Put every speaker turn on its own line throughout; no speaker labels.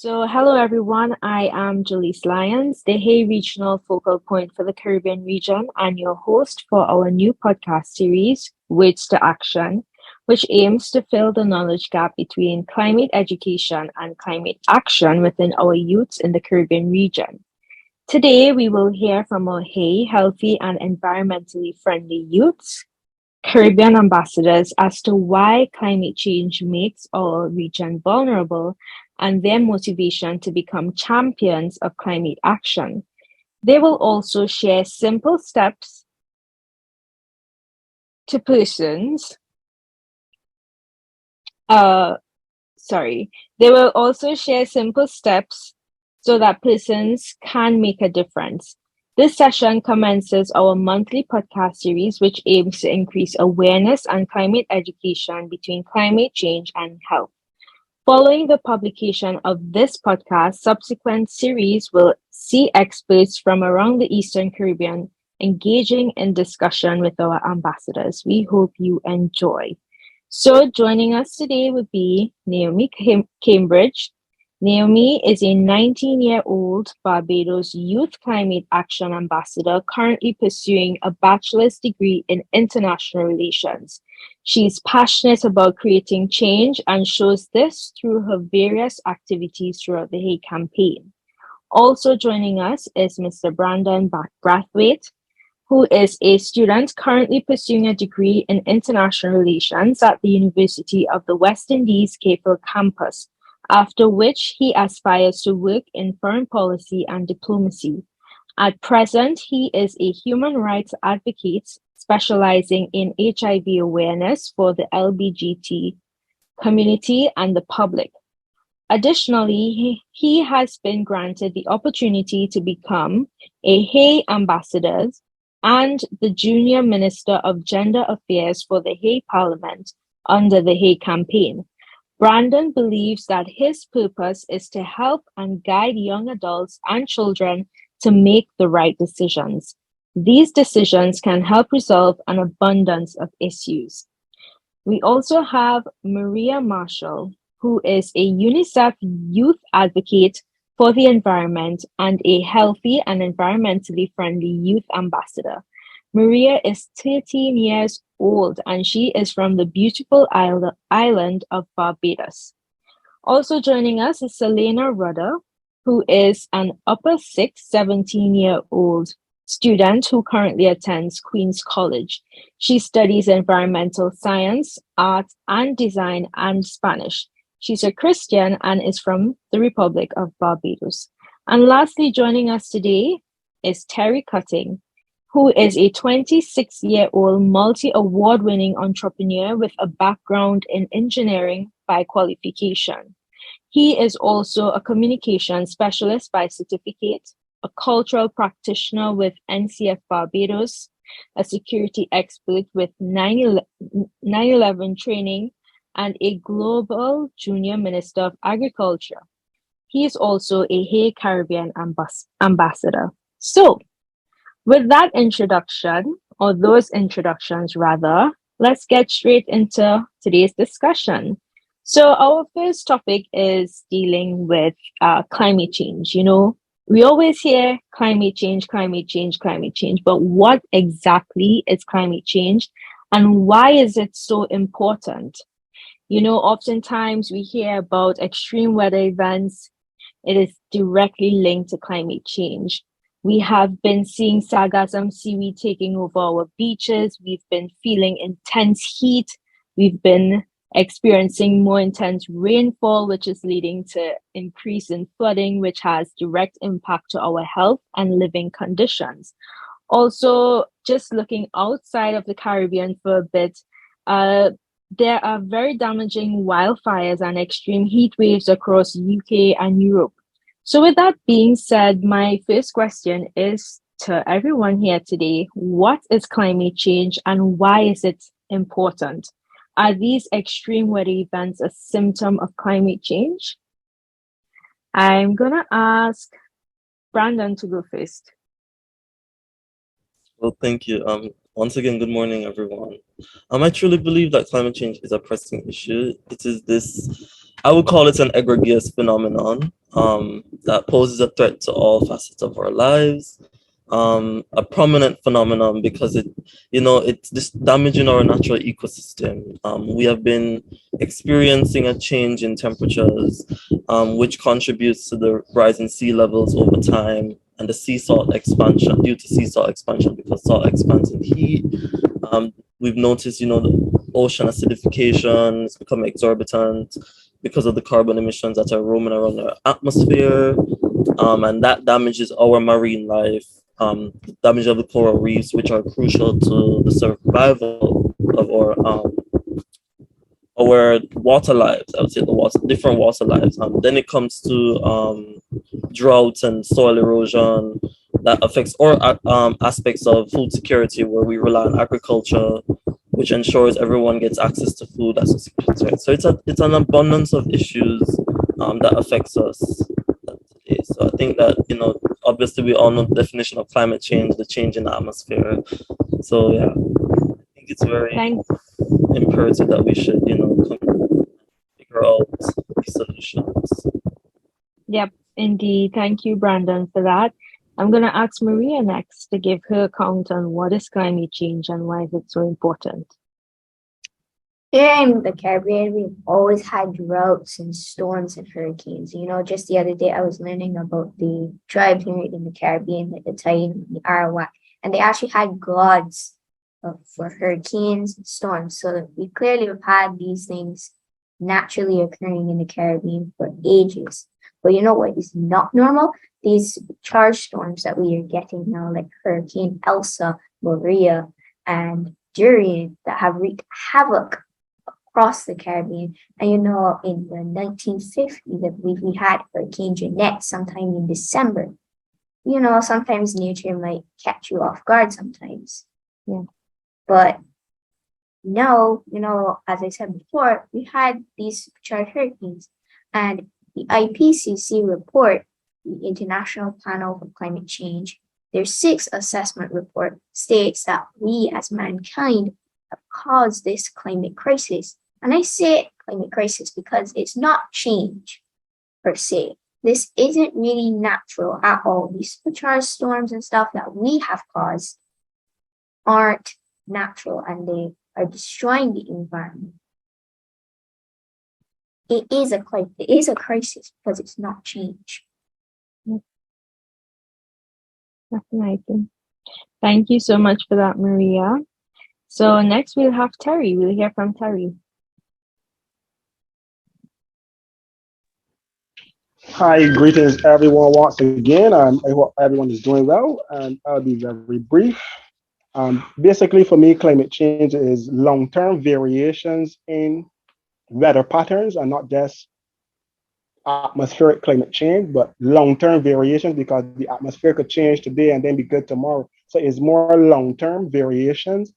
Hello everyone. I am Lyons, the Hay Regional Focal Point for the Caribbean region, and your host for our new podcast series, Words to Action, which aims to fill the knowledge gap between climate education and climate action within our youths in the Caribbean region. Today, we will hear from our Hay healthy and environmentally friendly youths, Caribbean ambassadors, as to why climate change makes our region vulnerable and their motivation to become champions of climate action. They will also share simple steps to persons. Uh, sorry. They will also share simple steps so that persons can make a difference. This session commences our monthly podcast series, which aims to increase awareness and climate education between climate change and health. Following the publication of this podcast, subsequent series will see experts from around the Eastern Caribbean engaging in discussion with our ambassadors. We hope you enjoy. So joining us today would be Naomi Cambridge. Naomi is a 19-year-old Barbados Youth Climate Action Ambassador currently pursuing a bachelor's degree in international relations. She's passionate about creating change and shows this through her various activities throughout the Hay campaign. Also joining us is Mr. Brandon Brathwaite, who is a student currently pursuing a degree in international relations at the University of the West Indies Cape Hill campus, after which he aspires to work in foreign policy and diplomacy. At present, he is a human rights advocate specializing in HIV awareness for the LGBT community and the public. Additionally, he has been granted the opportunity to become a Hay ambassador and the Junior Minister of Gender Affairs for the Hay Parliament under the Hay campaign. Brandon believes that his purpose is to help and guide young adults and children to make the right decisions. These decisions can help resolve an abundance of issues. We also have Maria Marshall, who is a UNICEF youth advocate for the environment and a healthy and environmentally friendly youth ambassador. Maria is 13 years old and she is from the beautiful island of Barbados. Also joining us is Salena Rudder, who is an upper sixth, 17-year-old student who currently attends Queen's College. She studies environmental science, art and design, and Spanish. She's a Christian and is from the Republic of Barbados. And lastly, joining us today is Terry Cutting, who is a 26-year-old multi-award-winning entrepreneur with a background in engineering by qualification. He is also a communication specialist by certificate, a cultural practitioner with NCF Barbados, a security expert with 9/11 training, and a global junior minister of agriculture. He is also a Hay Caribbean ambassador. So, with that introduction, or those introductions rather, let's get straight into today's discussion. So our first topic is dealing with climate change. You know, we always hear climate change, climate change, climate change, but what exactly is climate change and why is it so important? You know, oftentimes we hear about extreme weather events. It is directly linked to climate change. We have been seeing sargassum seaweed taking over our beaches. We've been feeling intense heat. We've been experiencing more intense rainfall, which is leading to increase in flooding, which has direct impact to our health and living conditions. Also, just looking outside of the Caribbean for a bit, there are very damaging wildfires and extreme heat waves across UK and Europe. So with that being said, my first question is to everyone here today, what is climate change and why is it important? Are these extreme weather events a symptom of climate change? I'm gonna ask Brandon to go first.
Well, thank you. Once again, good morning, everyone. I truly believe that climate change is a pressing issue. It is this I would call it an egregious phenomenon that poses a threat to all facets of our lives. A prominent phenomenon because it's just damaging our natural ecosystem. We have been experiencing a change in temperatures, which contributes to the rise in sea levels over time and the sea salt expansion due to sea salt expansion because salt expands in heat. We've noticed, the ocean acidification is becoming exorbitant because of the carbon emissions that are roaming around our atmosphere, and that damages our marine life, damage of the coral reefs, which are crucial to the survival of our water lives. I would say different water lives. Then it comes to droughts and soil erosion that affects all aspects of food security, where we rely on agriculture, which ensures everyone gets access to food as a. So it's an abundance of issues that affects us today. So I think that obviously we all know the definition of climate change, the change in the atmosphere. So yeah, I think it's very imperative that we should figure out these solutions.
Yep, indeed. Thank you, Brandon, for that. I'm going to ask Maria next to give her account on what is climate change and why is it so important.
Here in the Caribbean, we've always had droughts and storms and hurricanes. Just the other day, I was learning about the tribes here in the Caribbean, like the Taino, the Arawak, and they actually had gods for hurricanes and storms. So we clearly have had these things naturally occurring in the Caribbean for ages. But you know what is not normal? These charged storms that we are getting now, like Hurricane Elsa, Maria, and Durian, that have wreaked havoc across the Caribbean. And in the 1950s, we had Hurricane Jeanette sometime in December. Sometimes nature might catch you off guard sometimes. Yeah. But now, as I said before, we had these charged hurricanes, and the IPCC report, the International Panel for Climate Change, their 6th assessment report states that we as mankind have caused this climate crisis. And I say climate crisis because it's not change per se. This isn't really natural at all. These supercharged storms and stuff that we have caused aren't natural, and they are destroying the environment. It is a crisis because it's not change.
Definitely. Thank you so much for that, Maria. So next we'll have Terry. We'll hear from Terry.
Hi, greetings everyone once again. I hope everyone is doing well, and I'll be very brief. Basically, for me, climate change is long-term variations in weather patterns, and not just atmospheric climate change, but long-term variations, because the atmosphere could change today and then be good tomorrow. So it's more long-term variations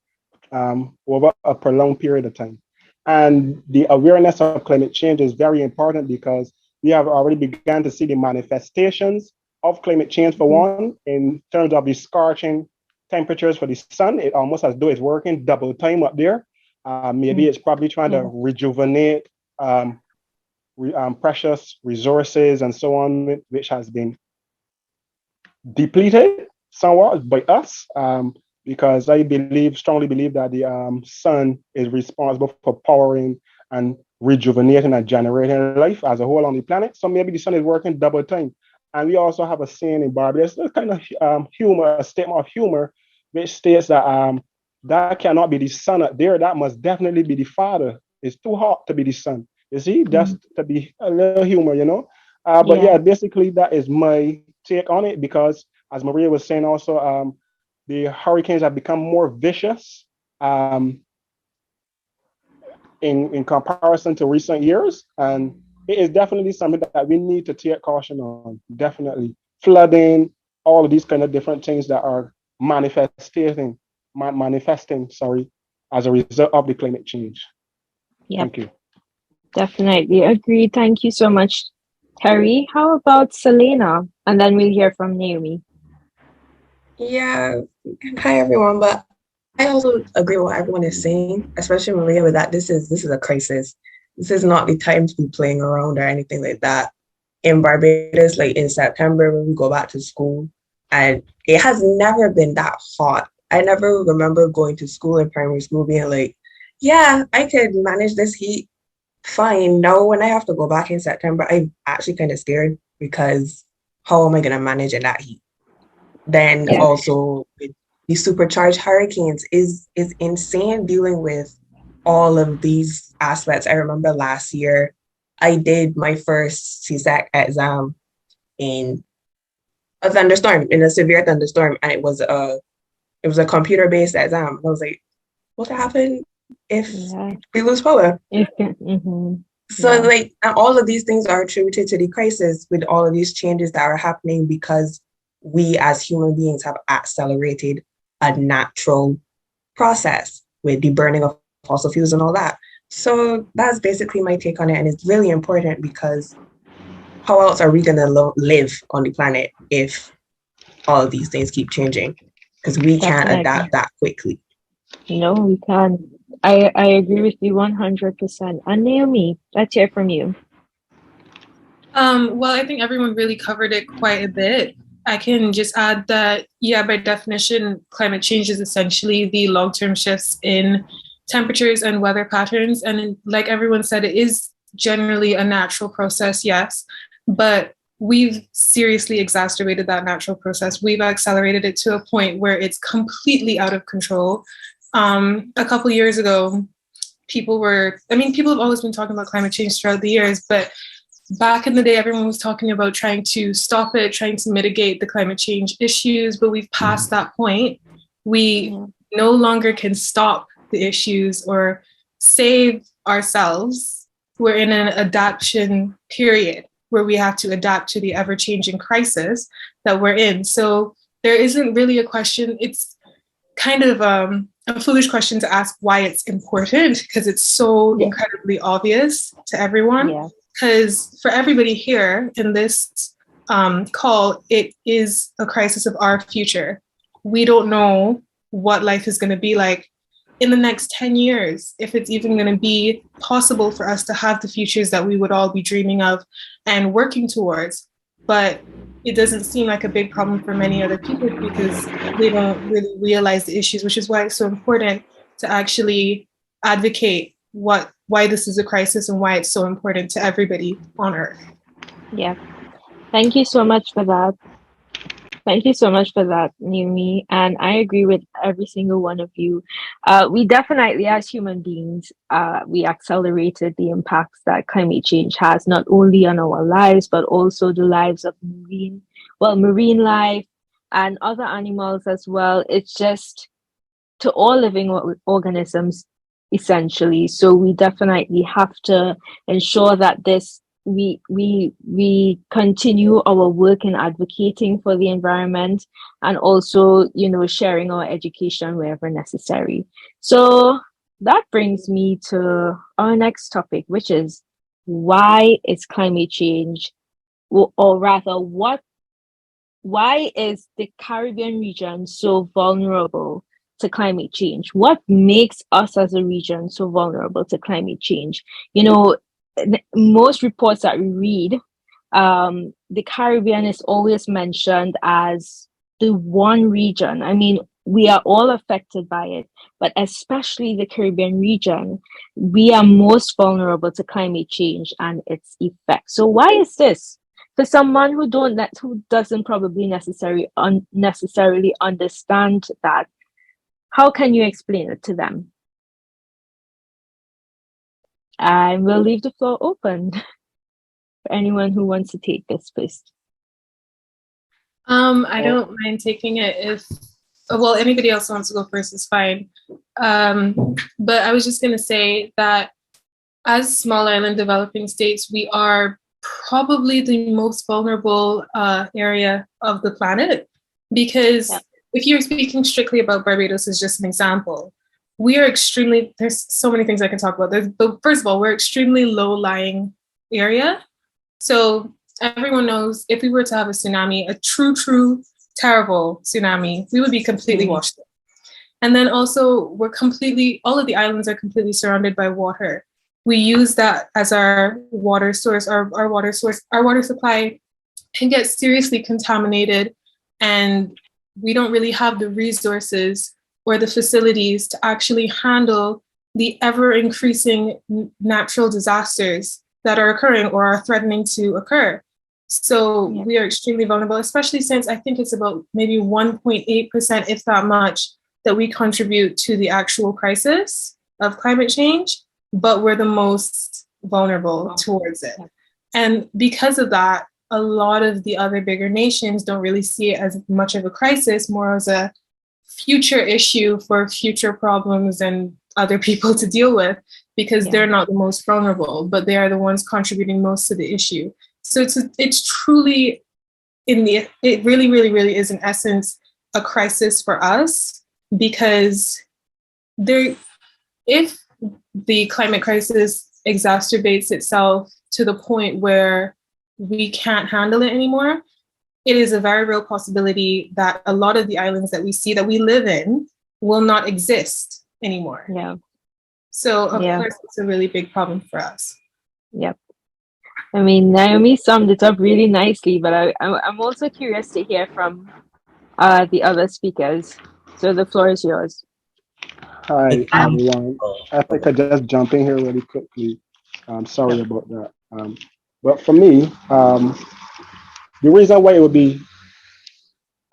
over a prolonged period of time. And the awareness of climate change is very important because we have already begun to see the manifestations of climate change, for one, in terms of the scorching temperatures for the sun. It almost as though it's working double time up there. Maybe it's probably trying to rejuvenate precious resources and so on, which has been depleted somewhat by us, because I strongly believe that the sun is responsible for powering and rejuvenating and generating life as a whole on the planet. So maybe the sun is working double time. And we also have a saying in Barbados, a kind of a statement of humor, which states that that cannot be the sun up there. That must definitely be the father. It's too hot to be the sun. You see, just to be a little humor, But yeah, basically that is my take on it, because as Maria was saying also, the hurricanes have become more vicious in comparison to recent years. And it is definitely something that we need to take caution on, definitely. Flooding, all of these kind of different things that are manifesting, as a result of the climate change.
Yep.
Thank you.
Definitely agree. Thank you so much, Terry. How about Salena? And then we'll hear from Naomi.
Yeah. Hi, everyone. But I also agree with what everyone is saying, especially Maria, with that this is a crisis. this is not the time to be playing around or anything like that. In Barbados, like in September, when we go back to school, and it has never been that hot. I never remember going to school in primary school being like, yeah, I could manage this heat fine. Now, when I have to go back in September, I'm actually kind of scared because how am I going to manage in that heat? Then also with the supercharged hurricanes is insane dealing with all of these aspects. I remember last year I did my first CSAC exam in a thunderstorm, in a severe thunderstorm, and it was a computer-based exam. I was like, what happened if we lose power? So like, and all of these things are attributed to the crisis with all of these changes that are happening because we as human beings have accelerated a natural process with the burning of fossil fuels and all that. So that's basically my take on it. And it's really important because how else are we going to live on the planet if all of these things keep changing? Because we can't adapt that quickly.
No, we can't. I agree with you 100%. And Naomi, let's hear from you.
Well, I think everyone really covered it quite a bit. I can just add that, yeah, by definition, climate change is essentially the long-term shifts in temperatures and weather patterns. And like everyone said, it is generally a natural process, yes, but we've seriously exacerbated that natural process. We've accelerated it to a point where it's completely out of control. A couple years ago, people have always been talking about climate change throughout the years, but back in the day, everyone was talking about trying to stop it, trying to mitigate the climate change issues, but we've passed that point. We no longer can stop the issues or save ourselves. We're in an adaptation period where we have to adapt to the ever-changing crisis that we're in. So there isn't really a question. It's kind of a foolish question to ask why it's important, because it's so incredibly obvious to everyone. Because for everybody here in this call, it is a crisis of our future. We don't know what life is going to be like in the next 10 years, if it's even going to be possible for us to have the futures that we would all be dreaming of and working towards. But it doesn't seem like a big problem for many other people because they don't really realize the issues, which is why it's so important to actually advocate why this is a crisis and why it's so important to everybody on Earth.
Yeah. Thank you so much for that. Thank you so much for that, Naomi. And I agree with every single one of you. We definitely, as human beings, we accelerated the impacts that climate change has, not only on our lives, but also the lives of marine life and other animals as well. It's just to all living organisms, essentially. So we definitely have to ensure that we continue our work in advocating for the environment and also, sharing our education wherever necessary. So that brings me to our next topic, which is why is climate change, or rather, why is the Caribbean region so vulnerable to climate change? What makes us as a region so vulnerable to climate change? Most reports that we read, the Caribbean is always mentioned as the one region. I mean, we are all affected by it, but especially the Caribbean region, we are most vulnerable to climate change and its effects. So why is this? For someone who doesn't probably necessarily understand that, how can you explain it to them? I will leave the floor open for anyone who wants to take this first.
I don't mind taking it if anybody else wants to go first is fine. But I was just going to say that as small island developing states, we are probably the most vulnerable area of the planet, because if you're speaking strictly about Barbados as just an example, there's so many things I can talk about. But first of all, we're extremely low-lying area. So everyone knows if we were to have a tsunami, a true, terrible tsunami, we would be completely washed out. And then also all of the islands are completely surrounded by water. we use that as our water source, our water supply can get seriously contaminated, and we don't really have the resources or the facilities to actually handle the ever increasing natural disasters that are occurring or are threatening to occur. So we are extremely vulnerable, especially since I think it's about maybe 1.8%, if that much, that we contribute to the actual crisis of climate change, but we're the most vulnerable towards it. And because of that, a lot of the other bigger nations don't really see it as much of a crisis, more as a future issue for future problems and other people to deal with, because they're not the most vulnerable, but they are the ones contributing most to the issue. So it's truly, it really is in essence a crisis for us, because if the climate crisis exacerbates itself to the point where we can't handle it anymore, it is a very real possibility that a lot of the islands that we see, that we live in, will not exist anymore.
Yeah.
So of course, it's a really big problem for us.
Yep. I mean, Naomi summed it up really nicely, but I'm also curious to hear from the other speakers. So the floor is yours.
Hi, everyone. I think I just jump in here really quickly. I'm sorry about that. But for me, the reason why it would be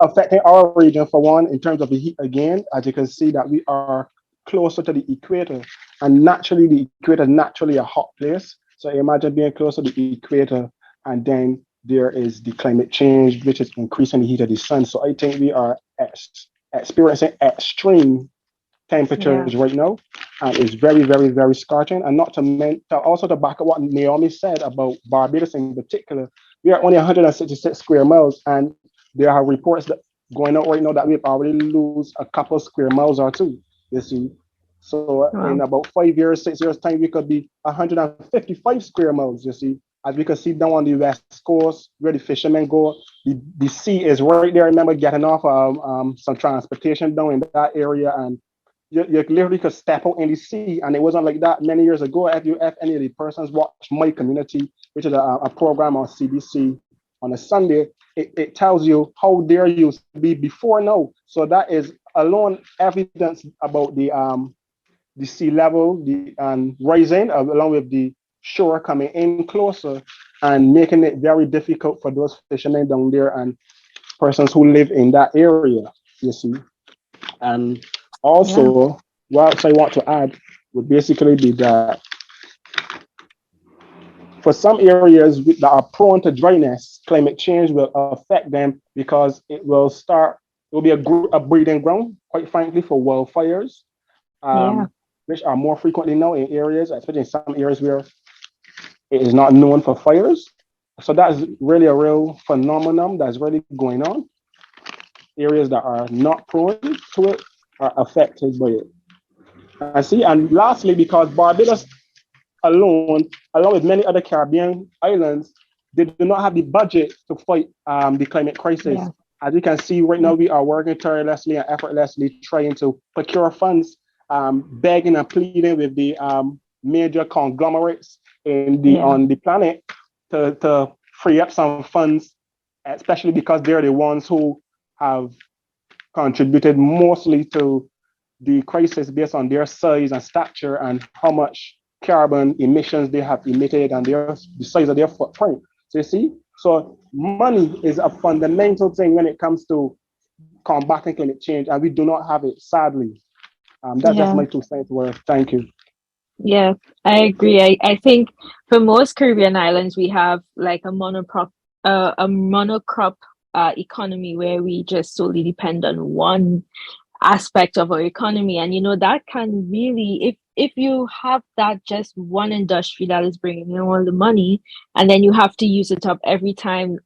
affecting our region, for one, in terms of the heat again, as you can see that we are closer to the equator, and naturally the equator is naturally a hot place. So imagine being closer to the equator, and then there is the climate change, which is increasing the heat of the sun. So I think we are experiencing extreme temperatures right now, and it's very scorching. And not to also to back up what Naomi said about Barbados in particular, we are only 166 square miles, and there are reports that going out right now that we've already lose a couple square miles or two. You see, so in about 5 years, 6 years time, we could be 155 square miles. You see, as we can see down on the west coast where the fishermen go, the sea is right there. I remember getting off some transportation down in that area, and you literally could step out in the sea, and it wasn't like that many years ago. If any of the persons watch My Community, which is a program on CBC on a Sunday, it tells you how there used to be before now. So that is alone evidence about the sea level, rising, along with the shore coming in closer and making it very difficult for those fishermen down there and persons who live in that area, you see. And also, what I want to add would basically be that for some areas that are prone to dryness, climate change will affect them because it will be a breeding ground, quite frankly, for wildfires, which are more frequently now in areas, especially in some areas where it is not known for fires. So that's really a real phenomenon that's really going on. Areas that are not prone to it are affected by it. And lastly, because Barbados alone, along with many other Caribbean islands, they do not have the budget to fight the climate crisis. As you can see right now, we are working tirelessly and effortlessly trying to procure funds, begging and pleading with the major conglomerates on the planet to free up some funds, especially because they're the ones who have contributed mostly to the crisis based on their size and stature and how much carbon emissions they have emitted and the size of their footprint. So you see, so money is a fundamental thing when it comes to combating climate change, and we do not have it, sadly. That's just my 2 cents worth. Thank you.
Yeah, I agree. I think for most Caribbean islands, we have like a monocrop economy where we just solely depend on one aspect of our economy. And that can really, if you have that just one industry that is bringing in all the money, and then you have to use it up every time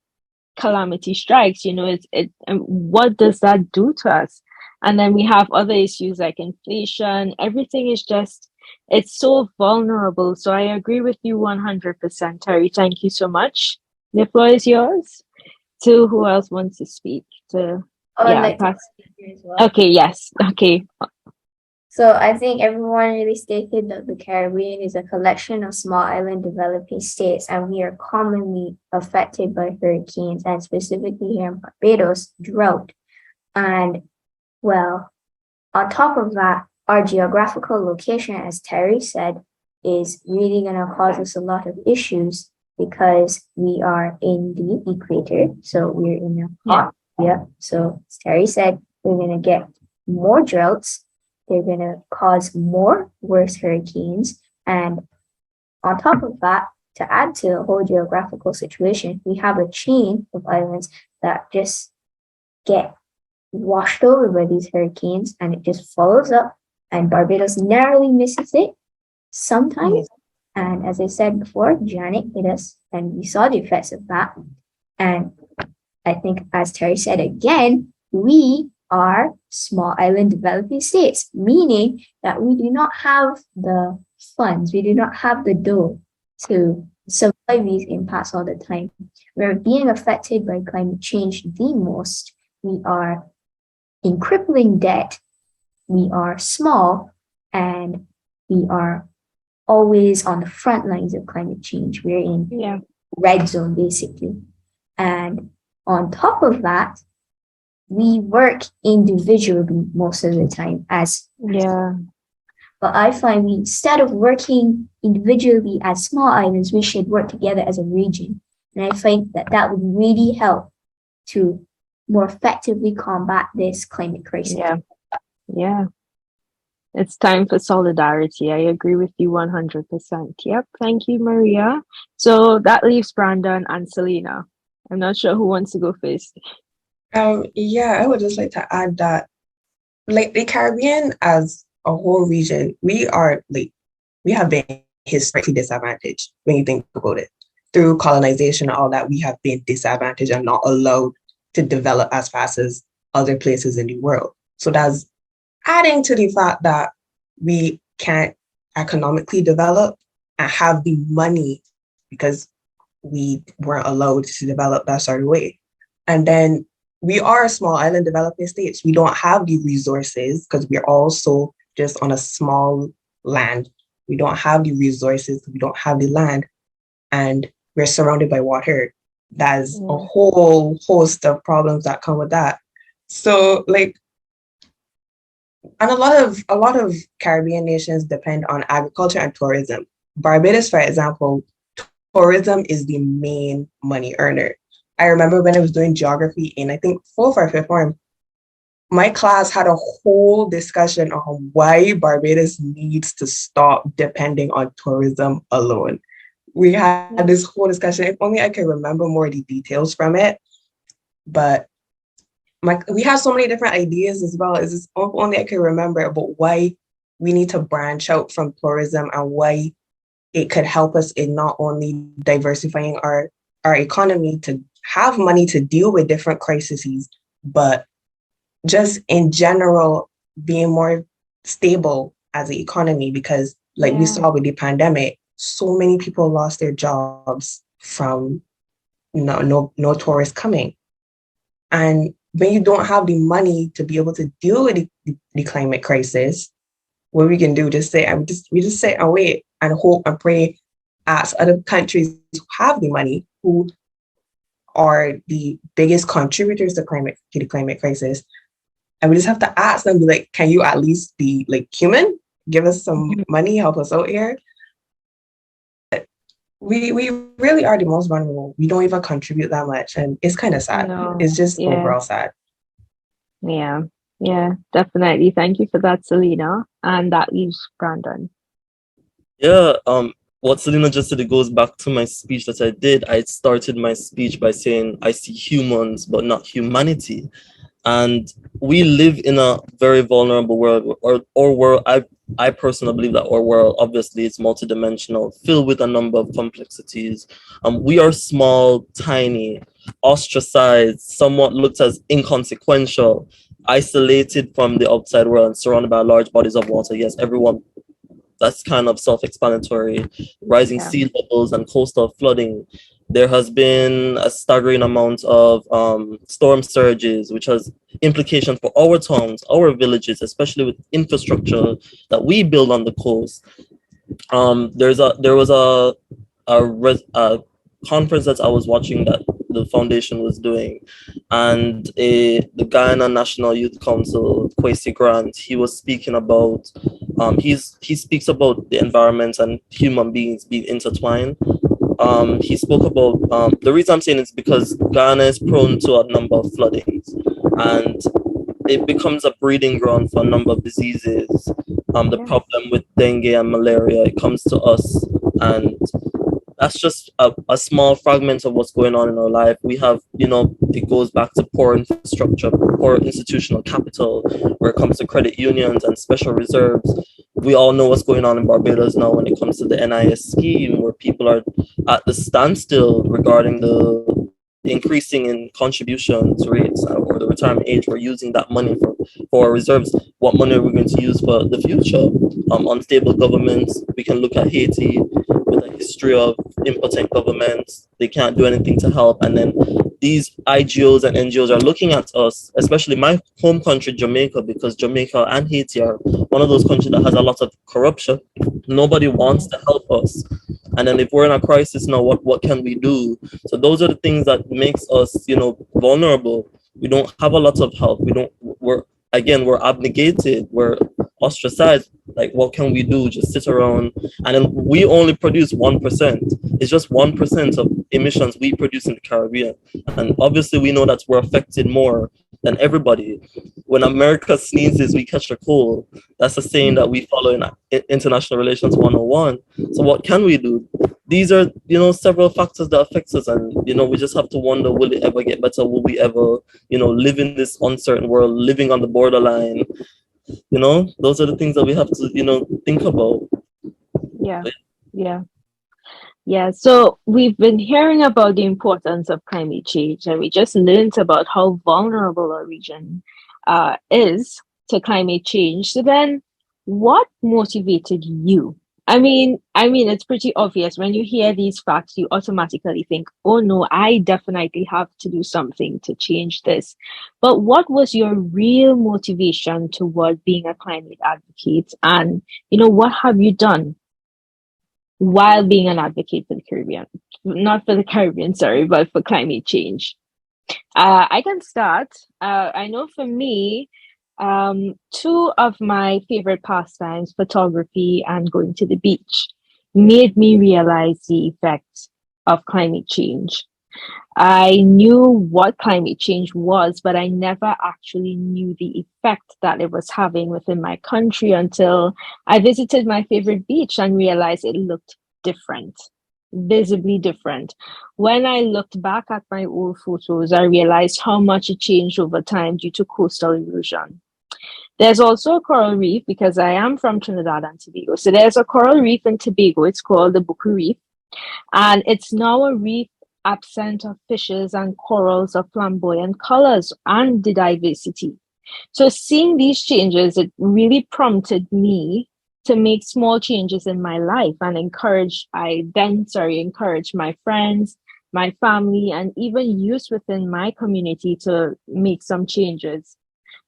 calamity strikes, what does that do to us? And then we have other issues like inflation. Everything is just, it's so vulnerable. So I agree with you 100%, Terry. Thank you so much. The floor is yours. To who else wants to speak? Pass. As well. Okay, yes. Okay.
So I think everyone really stated that the Caribbean is a collection of small island developing states, and we are commonly affected by hurricanes, and specifically here in Barbados, drought. And well, on top of that, our geographical location, as Terry said, is really going to cause us a lot of issues because we are in the equator. So we're in a hot area. So as Terry said, we're going to get more droughts. They're going to cause more worse hurricanes. And on top of that, to add to the whole geographical situation, we have a chain of islands that just get washed over by these hurricanes, and it just follows up, and Barbados narrowly misses it sometimes. And as I said before, Janet hit us, and we saw the effects of that. And I think, as Terry said again, we are small island developing states, meaning that we do not have the funds, we do not have the dough to survive these impacts all the time. We're being affected by climate change the most. We are in crippling debt, we are small, and we are always on the front lines of climate change. We're in red zone, basically. And on top of that, we work individually most of the time but I find we, instead of working individually as small islands, we should work together as a region. And I think that that would really help to more effectively combat this climate crisis.
Yeah. It's time for solidarity. I agree with you 100%. Yep. Thank you, Maria. So that leaves Brandon and Salena. I'm not sure who wants to go first.
I would just like to add that, like, the Caribbean as a whole region, we have been historically disadvantaged when you think about it. Through colonization and all that, we have been disadvantaged and not allowed to develop as fast as other places in the world. So that's adding to the fact that we can't economically develop and have the money because we weren't allowed to develop that sort of way. And then we are a small island developing states. We don't have the resources because we're also just on a small land. We don't have the resources. We don't have the land. And we're surrounded by water. There's a whole host of problems that come with that. So, like, and a lot of Caribbean nations depend on agriculture and tourism. Barbados, for example, tourism is the main money earner. I remember when I was doing geography in, I think, 4th or 5th form, my class had a whole discussion on why Barbados needs to stop depending on tourism alone. We had this whole discussion. If only I could remember more of the details from it. But we have so many different ideas as well. If only I could remember about why we need to branch out from tourism and why it could help us in not only diversifying our economy to have money to deal with different crises, but just in general being more stable as an economy, because like we saw with the pandemic, so many people lost their jobs from no tourists coming. And when you don't have the money to be able to deal with the climate crisis, what we can do we just sit and wait and hope and pray, ask other countries who have the money, who are the biggest contributors to the climate crisis. And we just have to ask them, be like, can you at least be like human? Give us some money, help us out here. We really are the most vulnerable. We don't even contribute that much. And it's kind of sad. It's just overall sad.
Yeah, definitely. Thank you for that, Salena. And that leaves Brandon.
Yeah, what Salena just said, it goes back to my speech that I did. I started my speech by saying I see humans, but not humanity. And we live in a very vulnerable world, or world. I personally believe that our world, obviously, is multidimensional, filled with a number of complexities. We are small, tiny, ostracized, somewhat looked as inconsequential, isolated from the outside world, and surrounded by large bodies of water. Yes, everyone, that's kind of self-explanatory. Rising sea levels and coastal flooding. There has been a staggering amount of storm surges, which has implications for our towns, our villages, especially with infrastructure that we build on the coast. There was a conference that I was watching that the foundation was doing, and the Guyana National Youth Council, Kwesi Grant, he was speaking about he speaks about the environment and human beings being intertwined. He spoke about the reason I'm saying it's because Ghana is prone to a number of floodings, and it becomes a breeding ground for a number of diseases. The
Yes.
problem with dengue and malaria, it comes to us, and that's just a small fragment of what's going on in our life. We have, it goes back to poor infrastructure, poor institutional capital, where it comes to credit unions and special reserves. We all know what's going on in Barbados now when it comes to the NIS scheme, where people are at the standstill regarding the increasing in contributions rates or the retirement age. We're using that money for our reserves. What money are we going to use for the future? Unstable governments. We can look at Haiti with a history of impotent governments. They can't do anything to help. And then these IGOs and NGOs are looking at us, especially my home country, Jamaica, because Jamaica and Haiti are one of those countries that has a lot of corruption. Nobody wants to help us. And then if we're in a crisis now, what can we do? So those are the things that makes us, vulnerable. We don't have a lot of help. We're abnegated. We're ostracized. Like, what can we do? Just sit around. And then we only produce 1%. It's just 1% of emissions we produce in the Caribbean. And obviously we know that we're affected more than everybody. When America sneezes, we catch a cold. That's a saying that we follow in International Relations 101. So what can we do? These are, several factors that affect us. And, we just have to wonder, will it ever get better? Will we ever, live in this uncertain world, living on the borderline? Those are the things that we have to, think about.
Yeah. So we've been hearing about the importance of climate change, and we just learned about how vulnerable our region is to climate change. So then, what motivated you? I mean, it's pretty obvious when you hear these facts, you automatically think, "Oh no, I definitely have to do something to change this." But what was your real motivation toward being a climate advocate? And what have you done while being an advocate for the Caribbean? Not for the Caribbean, sorry, but for climate change. I can start. I know for me, two of my favorite pastimes, photography and going to the beach, made me realize the effects of climate change. I knew what climate change was, but I never actually knew the effect that it was having within my country until I visited my favorite beach and realized it looked different, visibly different. When I looked back at my old photos, I realized how much it changed over time due to coastal erosion. There's also a coral reef because I am from Trinidad and Tobago. So there's a coral reef in Tobago. It's called the Buku Reef. And it's now a reef absent of fishes and corals of flamboyant colors and the diversity. So seeing these changes, it really prompted me to make small changes in my life and encourage my friends, my family, and even youth within my community to make some changes.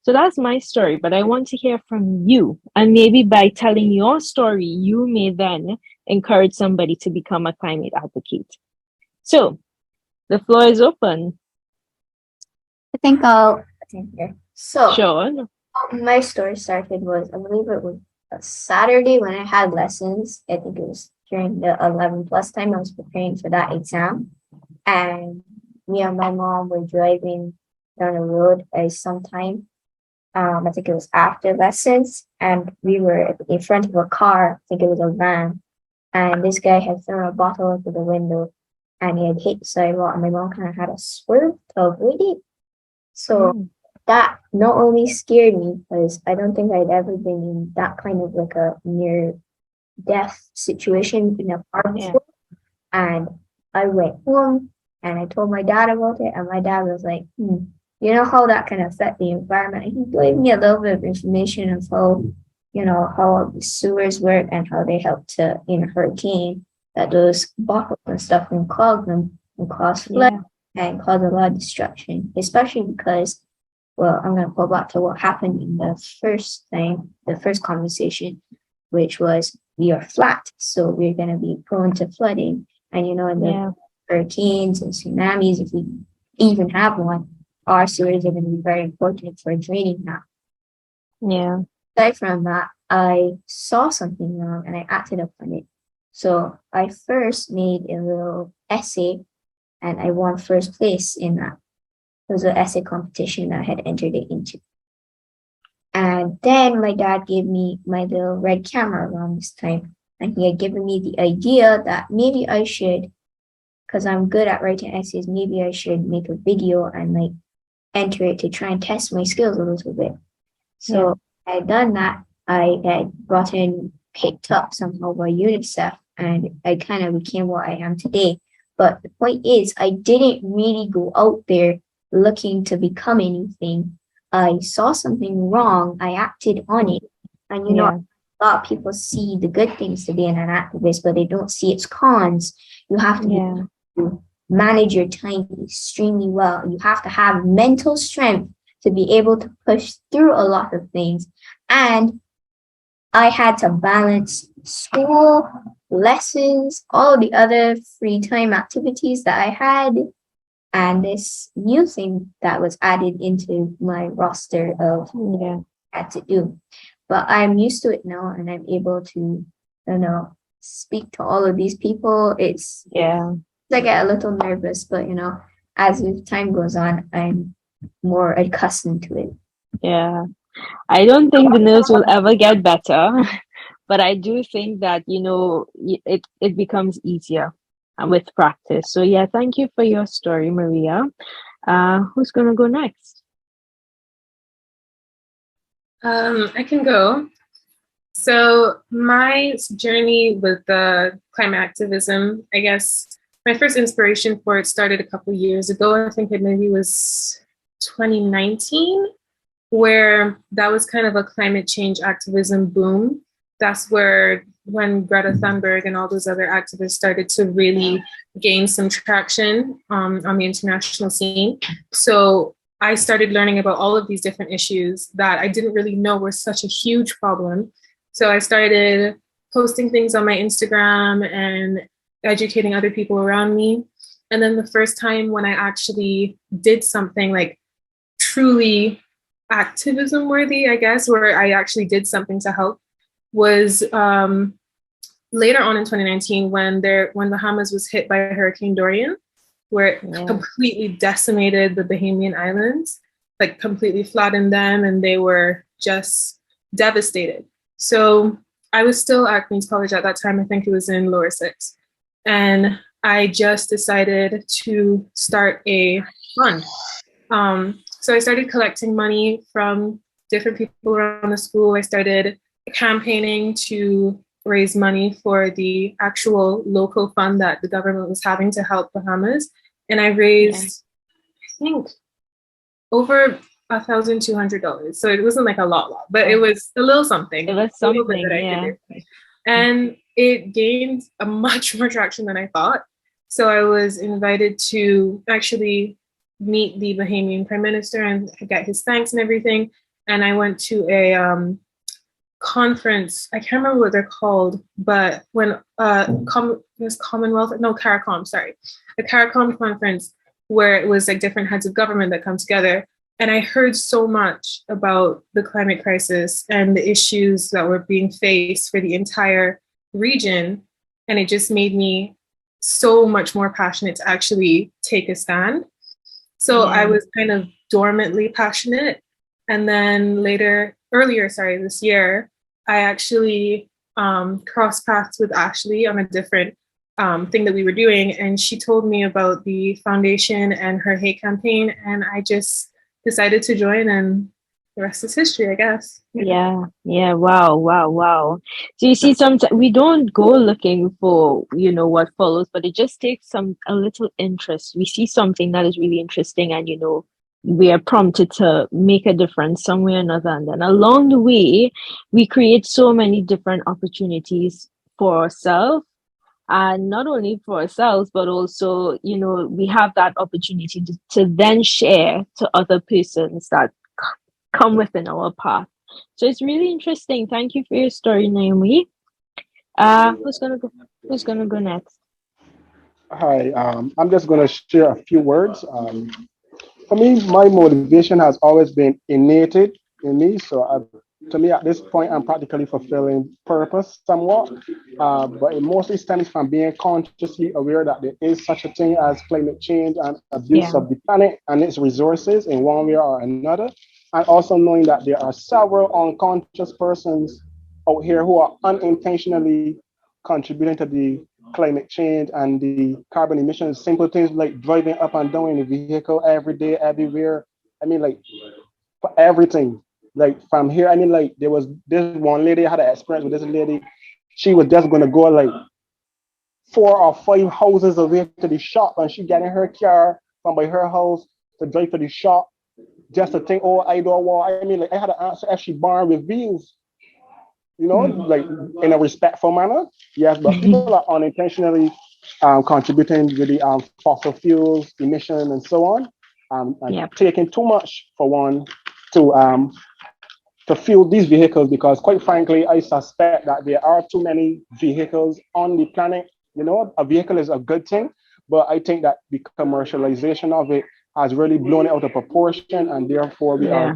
So that's my story, but I want to hear from you. And maybe by telling your story, you may then encourage somebody to become a climate advocate. So the floor is open.
I think I'll attend here. So
Sure.
my story started was, I believe it was a Saturday when I had lessons. I think it was during the 11 plus time I was preparing for that exam. And me and my mom were driving down the road sometime. I think it was after lessons, and we were in front of a car. I think it was a van, and this guy had thrown a bottle into the window, and he had hit the sidewalk, and my mom kind of had a swerve to avoid it. So that not only scared me, because I don't think I'd ever been in that kind of like a near death situation in a car before. And I went home and I told my dad about it, and my dad was like, you know how that can affect the environment. And he gave me a little bit of information of how, how the sewers work and how they help to, in a hurricane, that those bottles and stuff can clog them. and cause flood and cause a lot of destruction, especially because, well, I'm going to go back to what happened in the first conversation, which was we are flat, so we're going to be prone to flooding. And, in the hurricanes and tsunamis, if we even have one, our sewers are going to be very important for draining that.
Yeah.
Aside from that, I saw something wrong and I acted upon it. So I first made a little essay and I won first place in that. It was an essay competition that I had entered it into. And then my dad gave me my little red camera around this time. And he had given me the idea that maybe I should, because I'm good at writing essays, maybe I should make a video and enter it to try and test my skills a little bit. So I had done that. I had gotten picked up somehow by UNICEF and I kind of became what I am today. But the point is, I didn't really go out there looking to become anything. I saw something wrong. I acted on it. And, a lot of people see the good things to being an activist, but they don't see its cons. You have to manage your time extremely well. You have to have mental strength to be able to push through a lot of things. And I had to balance school, lessons, all the other free time activities that I had, and this new thing that was added into my roster of I had to do. But I'm used to it now, and I'm able to, speak to all of these people. I get a little nervous, but as time goes on, I'm more accustomed to it.
Yeah. I don't think the nerves will ever get better, but I do think that, it becomes easier with practice. So yeah, thank you for your story, Maria. Who's going to go next?
I can go. So my journey with the climate activism, I guess my first inspiration for it started a couple of years ago. I think it maybe was 2019, where that was kind of a climate change activism boom. That's when Greta Thunberg and all those other activists started to really gain some traction on the international scene. So I started learning about all of these different issues that I didn't really know were such a huge problem. So I started posting things on my Instagram and educating other people around me. And then the first time when I actually did something truly activism worthy, I guess, where I actually did something to help, was later on in 2019 when Bahamas was hit by Hurricane Dorian, where it completely decimated the Bahamian Islands, completely flattened them, and they were just devastated. So I was still at Queen's College at that time. I think it was in lower six. And I just decided to start a fund. So I started collecting money from different people around the school. I started campaigning to raise money for the actual local fund that the government was having to help Bahamas. And I raised, I think, over $1,200. So it wasn't a lot, but it was a little something.
It was something,
And it gained a much more traction than I thought. So I was invited to actually meet the Bahamian Prime Minister and get his thanks and everything. And I went to a conference. I can't remember what they're called, but when CARICOM, sorry, a CARICOM conference where it was different heads of government that come together. And I heard so much about the climate crisis and the issues that were being faced for the entire region. And it just made me so much more passionate to actually take a stand. So I was kind of dormantly passionate. And then earlier this year, I actually crossed paths with Ashley on a different thing that we were doing. And she told me about the foundation and her hate campaign. And I just decided to join, and the rest is history, I guess.
Yeah. Wow. So you see, sometimes we don't go looking for, what follows, but it just takes a little interest. We see something that is really interesting, and, we are prompted to make a difference some way or another. And then along the way, we create so many different opportunities for ourselves And not only for ourselves, but also, we have that opportunity to then share to other persons that come within our path. So it's really interesting. Thank you for your story, Naomi. Who's gonna go? Who's gonna go next?
Hi, I'm just going to share a few words. For me, my motivation has always been innated in me. So, to me, at this point, I'm practically fulfilling purpose somewhat. But it mostly stems from being consciously aware that there is such a thing as climate change and abuse
Yeah.
of the planet and its resources in one way or another. And also knowing that there are several unconscious persons out here who are unintentionally contributing to the climate change and the carbon emissions, simple things like driving up and down in the vehicle every day, everywhere. I mean, like for everything. Like from here, I mean, like there was this one lady I had an experience with this lady. She was just gonna go like 4 or 5 houses away to the shop, and she got in her car from by her house to drive to the shop just to think, oh, I don't want. I mean, like I had to answer if she born with wheels, like in a respectful manner. Yes, but people are unintentionally contributing with the fossil fuels emission and so on, and
Yep.
taking too much for one to fuel these vehicles because, quite frankly, I suspect that there are too many vehicles on the planet. A vehicle is a good thing, but I think that the commercialization of it has really blown it out of proportion, and therefore we
Yeah.
are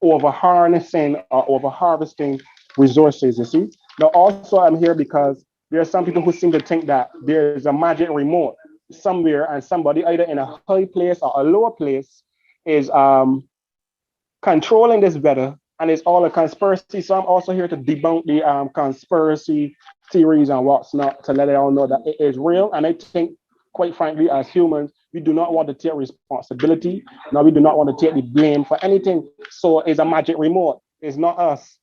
over harnessing or over harvesting resources. You see. Now, also, I'm here because there are some people who seem to think that there's a magic remote somewhere, and somebody either in a high place or a lower place is controlling this better, and it's all a conspiracy. So I'm also here to debunk the conspiracy theories and what's not, to let it all know that it is real. And I think, quite frankly, as humans, we do not want to take responsibility. No, we do not want to take the blame for anything. So it's a magic remote. It's not us,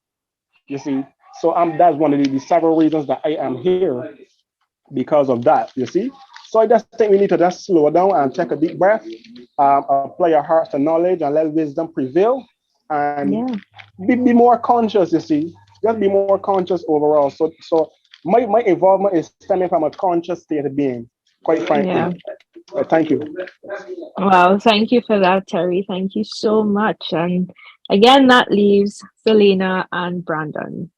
you see. So that's one of the several reasons that I am here, because of that, you see. So I just think we need to just slow down and take a deep breath, apply our hearts to knowledge and let wisdom prevail, and
Yeah.
be more conscious, you see. Just be more conscious overall. So my involvement is stemming from a conscious state of being, quite frankly.
Yeah.
Thank you.
Wow. Thank you for that, Terry. Thank you so much. And again, that leaves Salena and Brandon.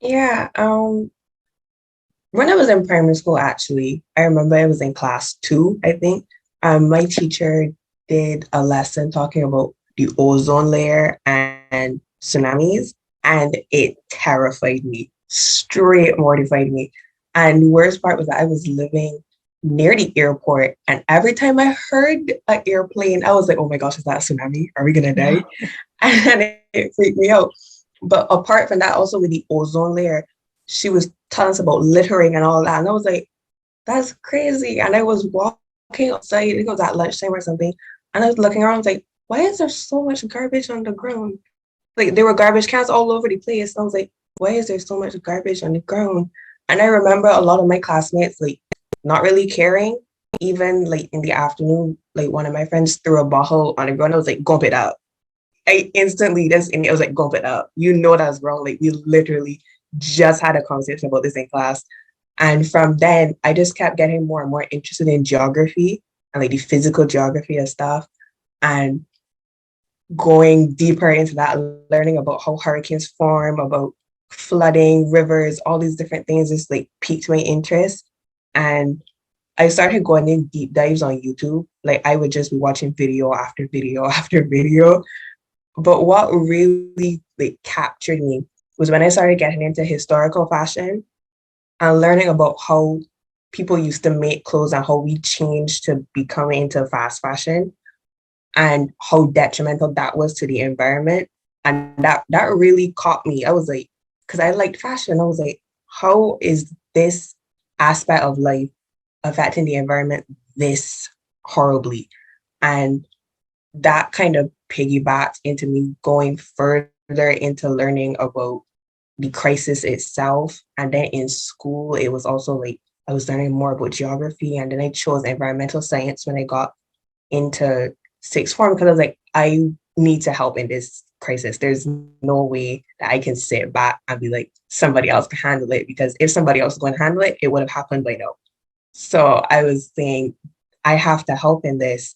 Yeah, when I was in primary school, actually, I remember I was in class 2, I think. My teacher did a lesson talking about the ozone layer and tsunamis, and it terrified me, straight mortified me. And the worst part was that I was living near the airport, and every time I heard an airplane, I was like, oh my gosh, is that a tsunami? Are we gonna die? And it freaked me out. But apart from that, also with the ozone layer, she was telling us about littering and all that. And I was like, that's crazy. And I was walking outside, it was at lunchtime or something. And I was looking around, I was like, why is there so much garbage on the ground? Like there were garbage cans all over the place. And I was like, why is there so much garbage on the ground? And I remember a lot of my classmates like not really caring. Even like in the afternoon, like one of my friends threw a bottle on the ground. I was like, gump it up. I instantly I was like, gump it up. You know that's wrong. Like we literally just had a conversation about this in class. And from then I just kept getting more and more interested in geography and like the physical geography of stuff, and going deeper into that, learning about how hurricanes form, about flooding, rivers, all these different things just like piqued my interest. And I started going in deep dives on YouTube. Like I would just be watching video after video after video. But what really like captured me was when I started getting into historical fashion and learning about how people used to make clothes and how we changed to becoming into fast fashion and how detrimental that was to the environment. And that really caught me. I was like, because I liked fashion, I was like, how is this aspect of life affecting the environment this horribly? And that kind of piggybacked into me going further into learning about the crisis itself. And then in school, it was also like I was learning more about geography, and then I chose environmental science when I got into sixth form because I was like, I need to help in this crisis. There's no way that I can sit back and be like, somebody else can handle it, because if somebody else was going to handle it, it would have happened by now. So I was saying, I have to help in this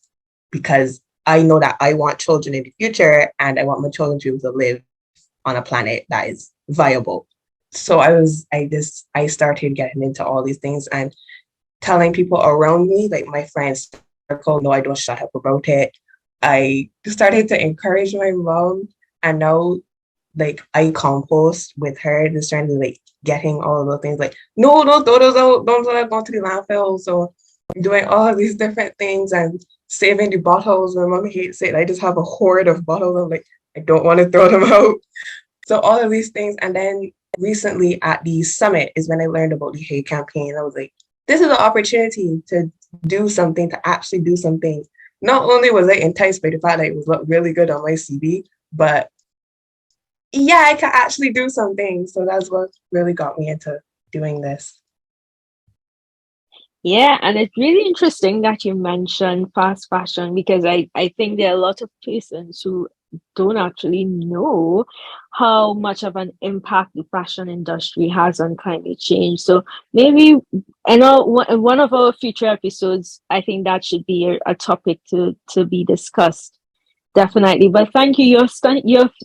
because I know that I want children in the future and I want my children to be able to live on a planet that is viable. So I started getting into all these things and telling people around me, like my friends circle, no, I don't shut up about it. I started to encourage my mom, and now like I compost with her, just trying to like getting all of those things like, no, don't throw those out, don't let them go to the landfill. So doing all of these different things and saving the bottles. My mom hates it. I just have a hoard of bottles. I'm like, I don't want to throw them out. So all of these things. And then recently at the summit is when I learned about the hate campaign. I was like, this is an opportunity to do something, to actually do something. Not only was I enticed by the fact that it was look really good on my CV, but yeah, I can actually do something. So that's what really got me into doing this.
Yeah, and it's really interesting that you mentioned fast fashion, because I think there are a lot of persons who don't actually know how much of an impact the fashion industry has on climate change. So maybe, I know one of our future episodes, I think that should be a topic to be discussed. Definitely. But thank you.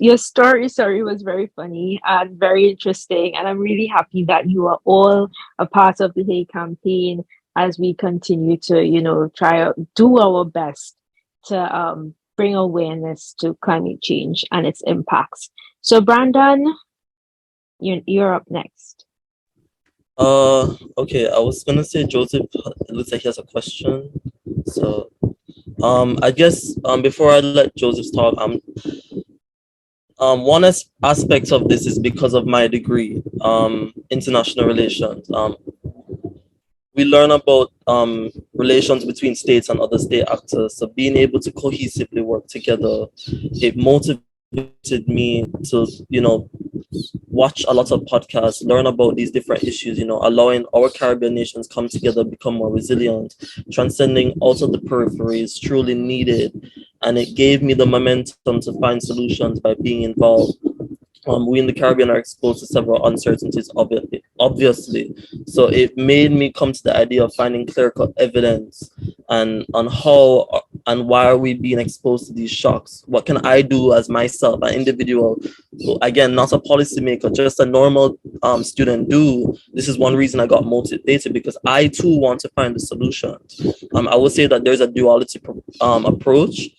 Your story, sorry, was very funny and very interesting. And I'm really happy that you are all a part of the Hey campaign as we continue to, try to do our best to bring awareness to climate change and its impacts. So Brandon, you're up next.
Okay, I was gonna say Joseph, it looks like he has a question. So I guess before I let Joseph talk, one aspect of this is because of my degree, international relations. We learn about relations between states and other state actors. So being able to cohesively work together, it motivated me to, watch a lot of podcasts, learn about these different issues, allowing our Caribbean nations come together, become more resilient, transcending out of the periphery is truly needed. And it gave me the momentum to find solutions by being involved. We in the Caribbean are exposed to several uncertainties, obviously. So it made me come to the idea of finding clear-cut evidence and on how and why are we being exposed to these shocks? What can I do as myself, an individual, again, not a policymaker, just a normal student do? This is one reason I got motivated, because I too want to find the solution. I would say that there's a duality approach.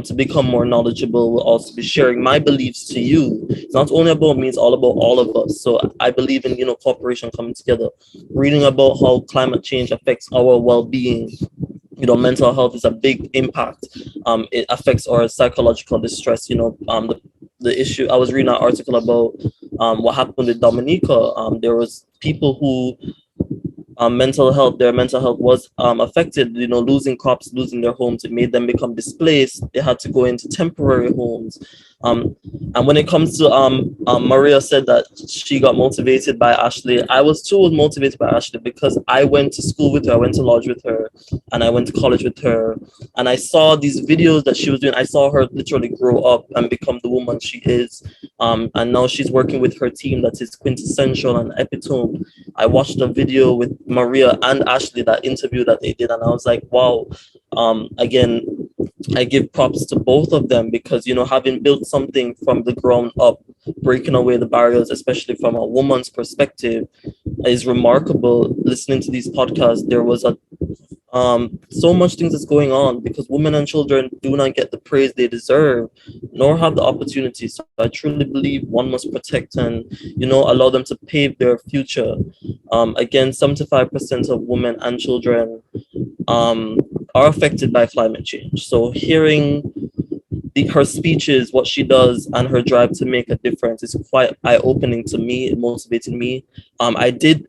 To become more knowledgeable, will also be sharing my beliefs to you. It's not only about me, it's all about all of us. So I believe in, cooperation coming together, reading about how climate change affects our well-being. Mental health is a big impact. It affects our psychological distress. The issue, I was reading an article about what happened with Dominica. There was people who their mental health was affected, losing crops, losing their homes. It made them become displaced. They had to go into temporary homes. And when it comes to Maria said that she got motivated by Ashley, I was too motivated by Ashley because I went to school with her, I went to lodge with her, and I went to college with her. And I saw these videos that she was doing. I saw her literally grow up and become the woman she is. And now she's working with her team that is quintessential and epitome. I watched a video with Maria and Ashley, that interview that they did, and I was like, wow. Again, I give props to both of them because, having built something from the ground up, breaking away the barriers, especially from a woman's perspective, is remarkable. Listening to these podcasts, there was so much things that's going on because women and children do not get the praise they deserve, nor have the opportunity. So I truly believe one must protect and, allow them to pave their future. Again, 75% of women and children are affected by climate change. So hearing her speeches, what she does, and her drive to make a difference is quite eye-opening to me. It motivated me. I did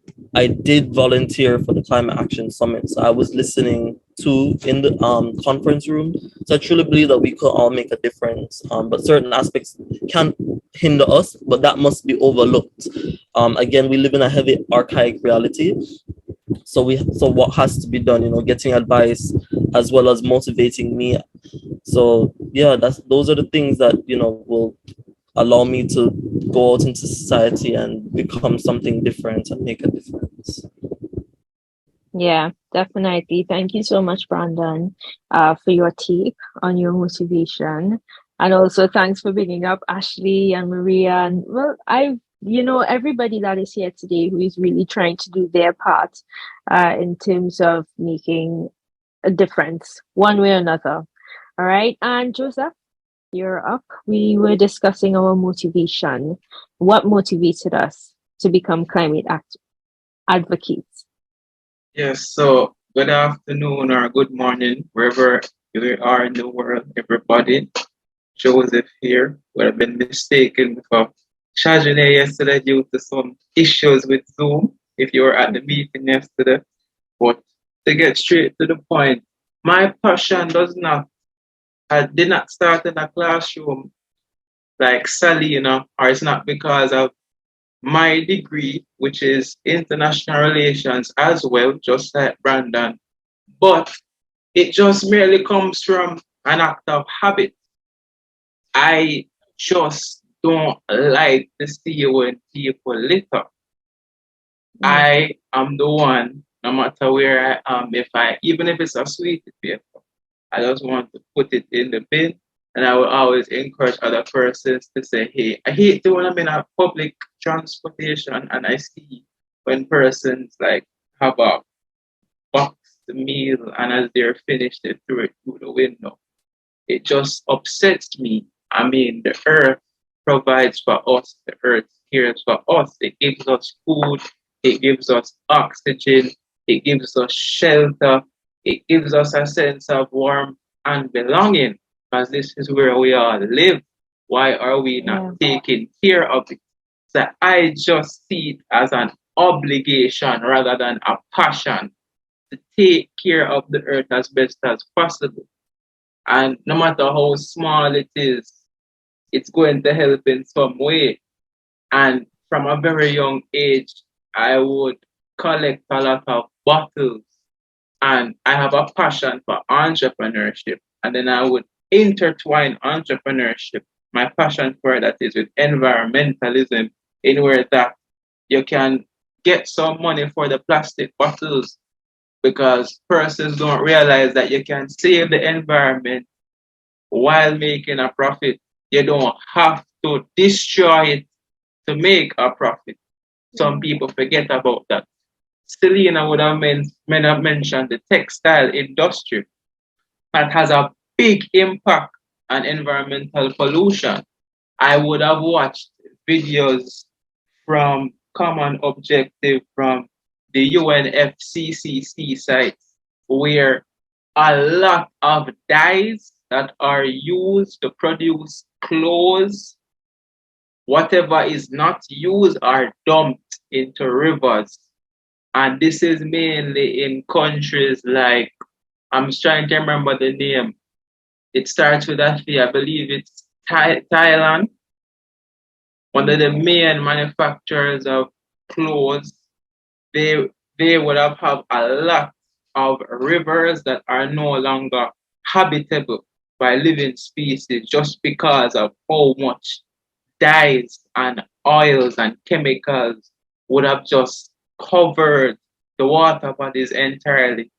volunteer for the Climate Action Summit. So I was listening to in the conference room. So I truly believe that we could all make a difference. But certain aspects can hinder us, but that must be overlooked. Again, we live in a heavy archaic reality. So what has to be done, getting advice as well as motivating me. So yeah, those are the things that, will allow me to go out into society and become something different and make a difference.
Yeah, definitely. Thank you so much, Brandon, for your take on your motivation. And also thanks for bringing up Ashley and Maria. And well, everybody that is here today who is really trying to do their part in terms of making a difference one way or another. All right. And Joseph, you're up. We were discussing our motivation. What motivated us to become advocates?
Yes, so good afternoon or good morning, wherever you are in the world, everybody. Joseph here. We have been mistaken for Chajane yesterday due to some issues with Zoom, if you were at the meeting yesterday. But to get straight to the point, my passion did not start in a classroom like Salena, or it's not because of my degree, which is international relations as well, just like Brandon, but it just merely comes from an act of habit. I just don't like to see when people litter. I am the one, no matter where I am, even if it's a sweet paper, I just want to put it in the bin. And I will always encourage other persons to say, hey, I hate to when I'm in a public transportation and I see when persons like have a boxed meal and as they're finished, they throw it through the window. It just upsets me. I mean, the earth provides for us, the earth cares for us. It gives us food, it gives us oxygen, it gives us shelter, it gives us a sense of warmth and belonging, because this is where we all live. Why are we not taking care of it? So I just see it as an obligation rather than a passion to take care of the earth as best as possible. And no matter how small it is, it's going to help in some way. And from a very young age, I would collect a lot of bottles. And I have a passion for entrepreneurship. And then I would intertwine entrepreneurship. My passion for that is with environmentalism, in where that you can get some money for the plastic bottles, because persons don't realize that you can save the environment while making a profit. You don't have to destroy it to make a profit. Some people forget about that. Salena would have mentioned the textile industry that has a big impact on environmental pollution. I would have watched videos from Common Objective from the UNFCCC sites where a lot of dyes that are used to produce clothes, whatever is not used, are dumped into rivers. And this is mainly in countries like, I'm trying to remember the name. It starts with a T, I believe it's Thailand. One of the main manufacturers of clothes, they would have a lot of rivers that are no longer habitable by living species just because of how much dyes and oils and chemicals would have just covered the water bodies entirely.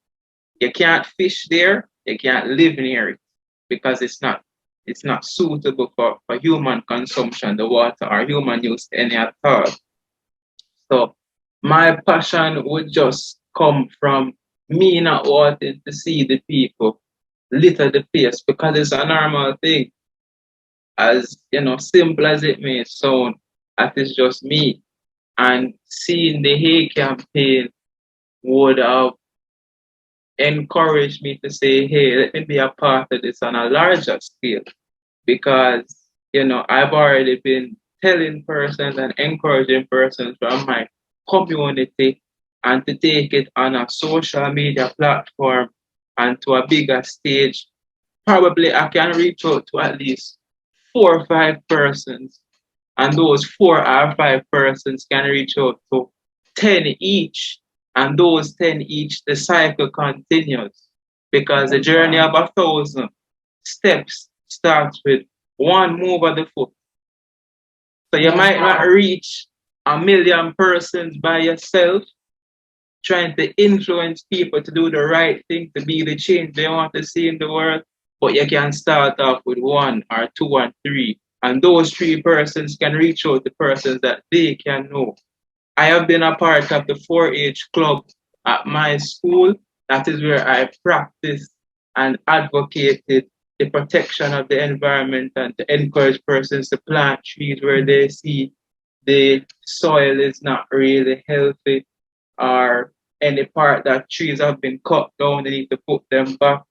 You can't fish there, you can't live near it because it's not suitable for human consumption, the water, or human use any at all. So my passion would just come from me not wanting to see the people litter the place, because it's a normal thing. As simple as it may sound, that is just me. And seeing the hate campaign would have encouraged me to say, hey, let me be a part of this on a larger scale. Because, I've already been telling persons and encouraging persons from my community and to take it on a social media platform and to a bigger stage. Probably I can reach out to at least 4 or 5 persons, and those 4 or 5 persons can reach out to 10 each, and those 10 each, the cycle continues, because the journey of 1,000 steps starts with one move of the foot. So you might not reach 1 million persons by yourself, trying to influence people to do the right thing, to be the change they want to see in the world. But you can start off with 1 or 2 or 3. And those 3 persons can reach out to persons that they can know. I have been a part of the 4-H club at my school. That is where I practiced and advocated the protection of the environment and to encourage persons to plant trees where they see the soil is not really healthy, or any part that trees have been cut down, they need to put them back.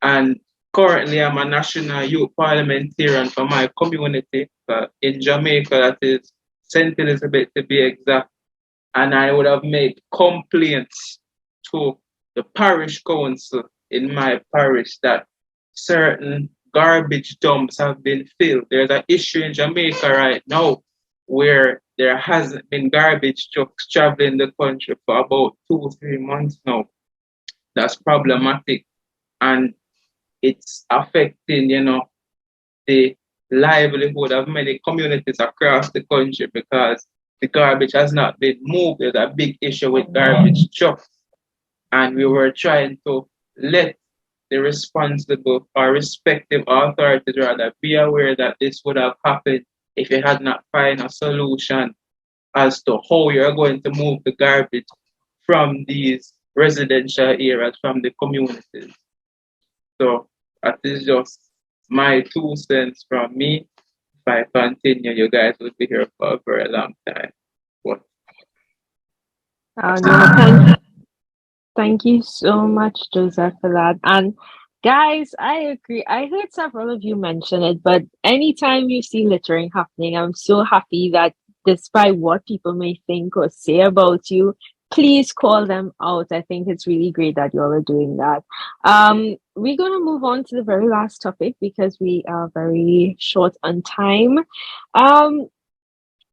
And currently, I'm a national youth parliamentarian for my community in Jamaica, that is St. Elizabeth to be exact. And I would have made complaints to the parish council in my parish that certain garbage dumps have been filled. There's an issue in Jamaica right now where there hasn't been garbage trucks traveling the country for about 2-3 months now. That's problematic. And it's affecting, the livelihood of many communities across the country because the garbage has not been moved. There's a big issue with garbage trucks. And we were trying to let the responsible or respective authorities rather be aware that this would have happened if you had not found a solution as to how you're going to move the garbage from these residential areas, from the communities. So that is just my 2 cents from me. If I continue, you guys will be here for a very long time. But
No, thank you so much, Joseph, for that. And guys, I agree. I heard several of you mention it, but anytime you see littering happening, I'm so happy that despite what people may think or say about you, please call them out. I think it's really great that you all are doing that. We're going to move on to the very last topic because we are very short on time.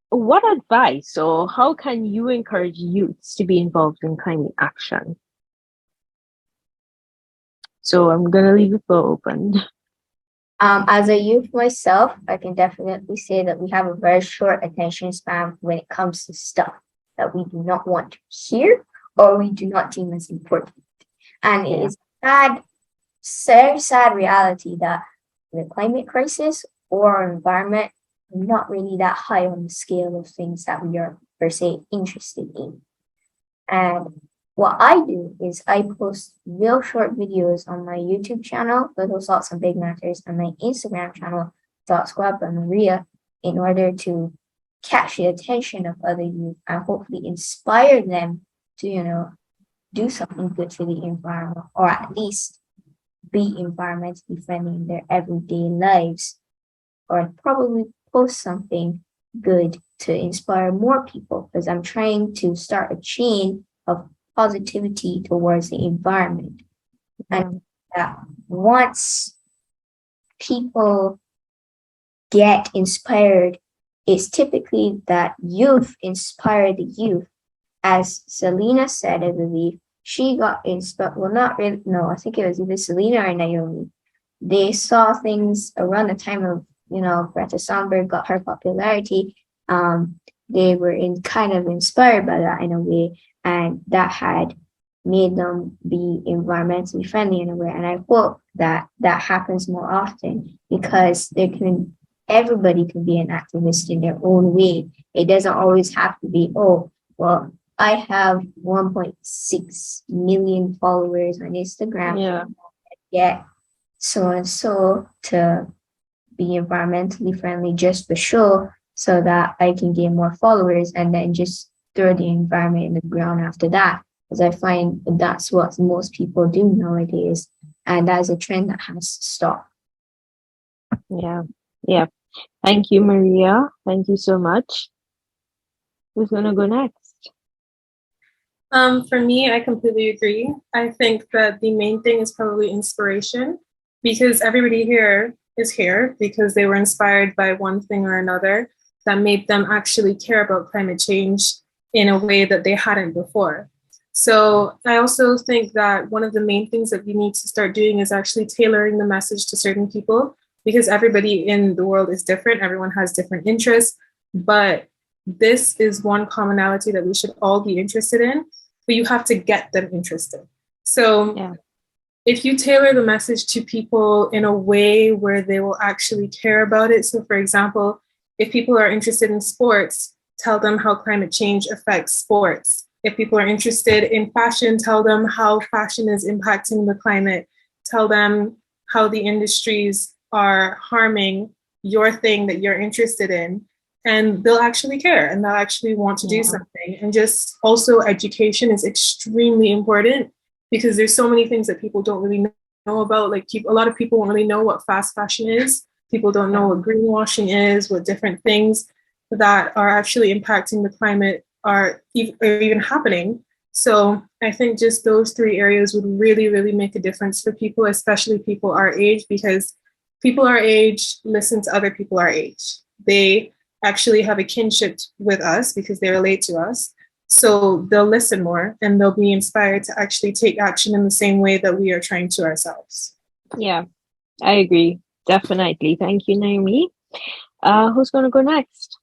What advice or how can you encourage youths to be involved in climate action? So I'm going to leave the floor open.
As a youth myself, I can definitely say that we have a very short attention span when it comes to stuff that we do not want to hear or we do not deem as important. And it is sad, very sad reality that the climate crisis or our environment are not really that high on the scale of things that we are per se interested in. And what I do is I post real short videos on my YouTube channel, Little Salts and Big Matters, and my Instagram channel, Thought Squad by Maria, in order to catch the attention of other youth and hopefully inspire them to, do something good for the environment, or at least be environmentally friendly in their everyday lives, or probably post something good to inspire more people, because I'm trying to start a chain of positivity towards the environment. And that once people get inspired, it's typically that youth inspire the youth. As Salena said, I believe, she got inspired. Well, not really. No, I think it was either Salena or Naomi. They saw things around the time of, Greta Thunberg got her popularity. They were kind of inspired by that in a way, and that had made them be environmentally friendly in a way. And I hope that that happens more often, because everybody can be an activist in their own way. It doesn't always have to be, oh, well, I have 1.6 million followers on Instagram.
Yeah.
Get so and so to be environmentally friendly just for show, so that I can gain more followers and then just throw the environment in the ground after that. Because I find that's what most people do nowadays. And that's a trend that has to stop.
Yeah. Thank you, Maria. Thank you so much. Who's going to go next?
For me, I completely agree. I think that the main thing is probably inspiration, because everybody here is here because they were inspired by one thing or another that made them actually care about climate change in a way that they hadn't before. So I also think that one of the main things that we need to start doing is actually tailoring the message to certain people, because everybody in the world is different. Everyone has different interests. but this is one commonality that we should all be interested in, but you have to get them interested. So if you tailor the message to people in a way where they will actually care about it. So for example, if people are interested in sports, tell them how climate change affects sports. If people are interested in fashion, tell them how fashion is impacting the climate. Tell them how the industries are harming your thing that you're interested in. And they'll actually care and they'll actually want to do something. And just also education is extremely important because there's so many things that people don't really know about. Like a lot of people don't really know what fast fashion is. People don't know what greenwashing is, what different things that are actually impacting the climate are even happening. So I think just those three areas would really, really make a difference for people, especially people our age, because people our age listen to other people our age. They actually have a kinship with us because they relate to us. So they'll listen more and they'll be inspired to actually take action in the same way that we are trying to ourselves.
Yeah, I agree. Definitely. Thank you, Naomi. Who's going to go next?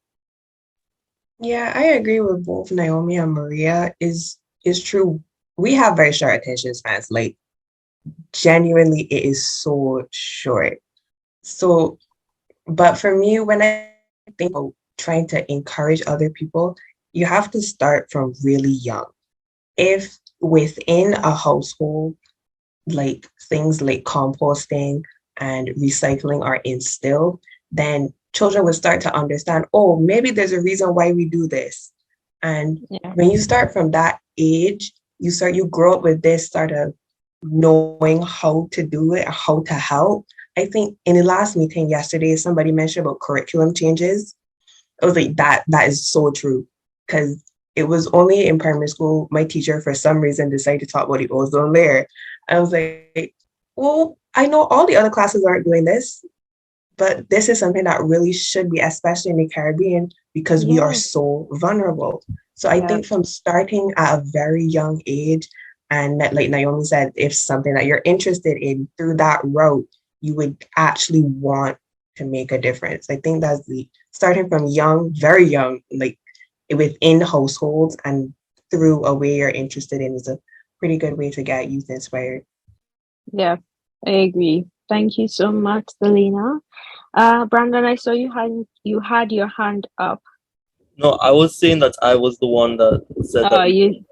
Yeah, I agree with both Naomi and Maria. Is true. We have very short attention spans. Like, genuinely, it is so short. So, but for me, when I think about trying to encourage other people, you have to start from really young. If within a household, like things like composting and recycling are instilled, then children will start to understand, oh, maybe there's a reason why we do this. And when you start from that age, you grow up with this sort of knowing how to do it, how to help. I think in the last meeting yesterday, somebody mentioned about curriculum changes. I was like, that is so true. Because it was only in primary school, my teacher, for some reason, decided to talk about the ozone layer. I was like, well, I know all the other classes aren't doing this, but this is something that really should be, especially in the Caribbean, because we are so vulnerable. So I think from starting at a very young age, and like Naomi said, if something that you're interested in through that route, you would actually want to make a difference. I think that's the starting from young, very young, like within households and through a way you're interested in is a pretty good way to get youth inspired.
Yeah, I agree. Thank you so much, Salena. Brandon, I saw you had your hand up.
No, I was saying that I was the one that said that. Seeing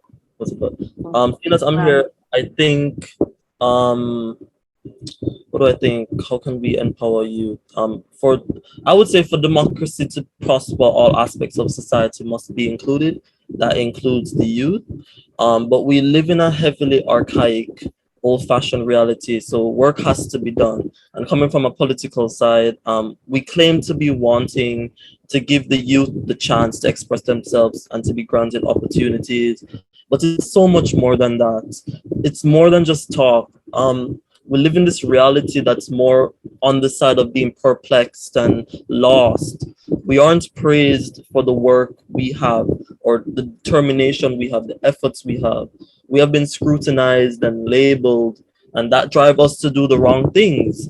as I'm here, I think what do I think? How can we empower youth? I would say for democracy to prosper, all aspects of society must be included. That includes the youth. But we live in a heavily archaic, old-fashioned reality, so work has to be done. And coming from a political side, we claim to be wanting to give the youth the chance to express themselves and to be granted opportunities. But it's so much more than that. It's more than just talk. We live in this reality that's more on the side of being perplexed and lost. We aren't praised for the work we have or the determination we have, the efforts we have. We have been scrutinized and labeled, and that drives us to do the wrong things.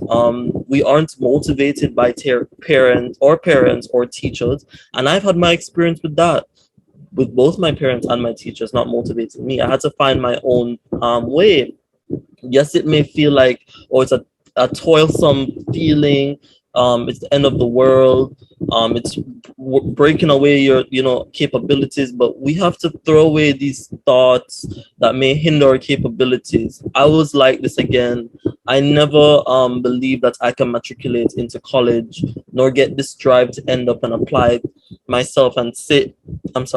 We aren't motivated by parents or teachers, and I've had my experience with that, with both my parents and my teachers not motivating me. I had to find my own way. Yes, it may feel like, oh, it's a toilsome feeling. It's the end of the world. It's breaking away your, capabilities. But we have to throw away these thoughts that may hinder our capabilities. I was like this again. I never believed that I can matriculate into college, nor get this drive to end up and apply myself and sit and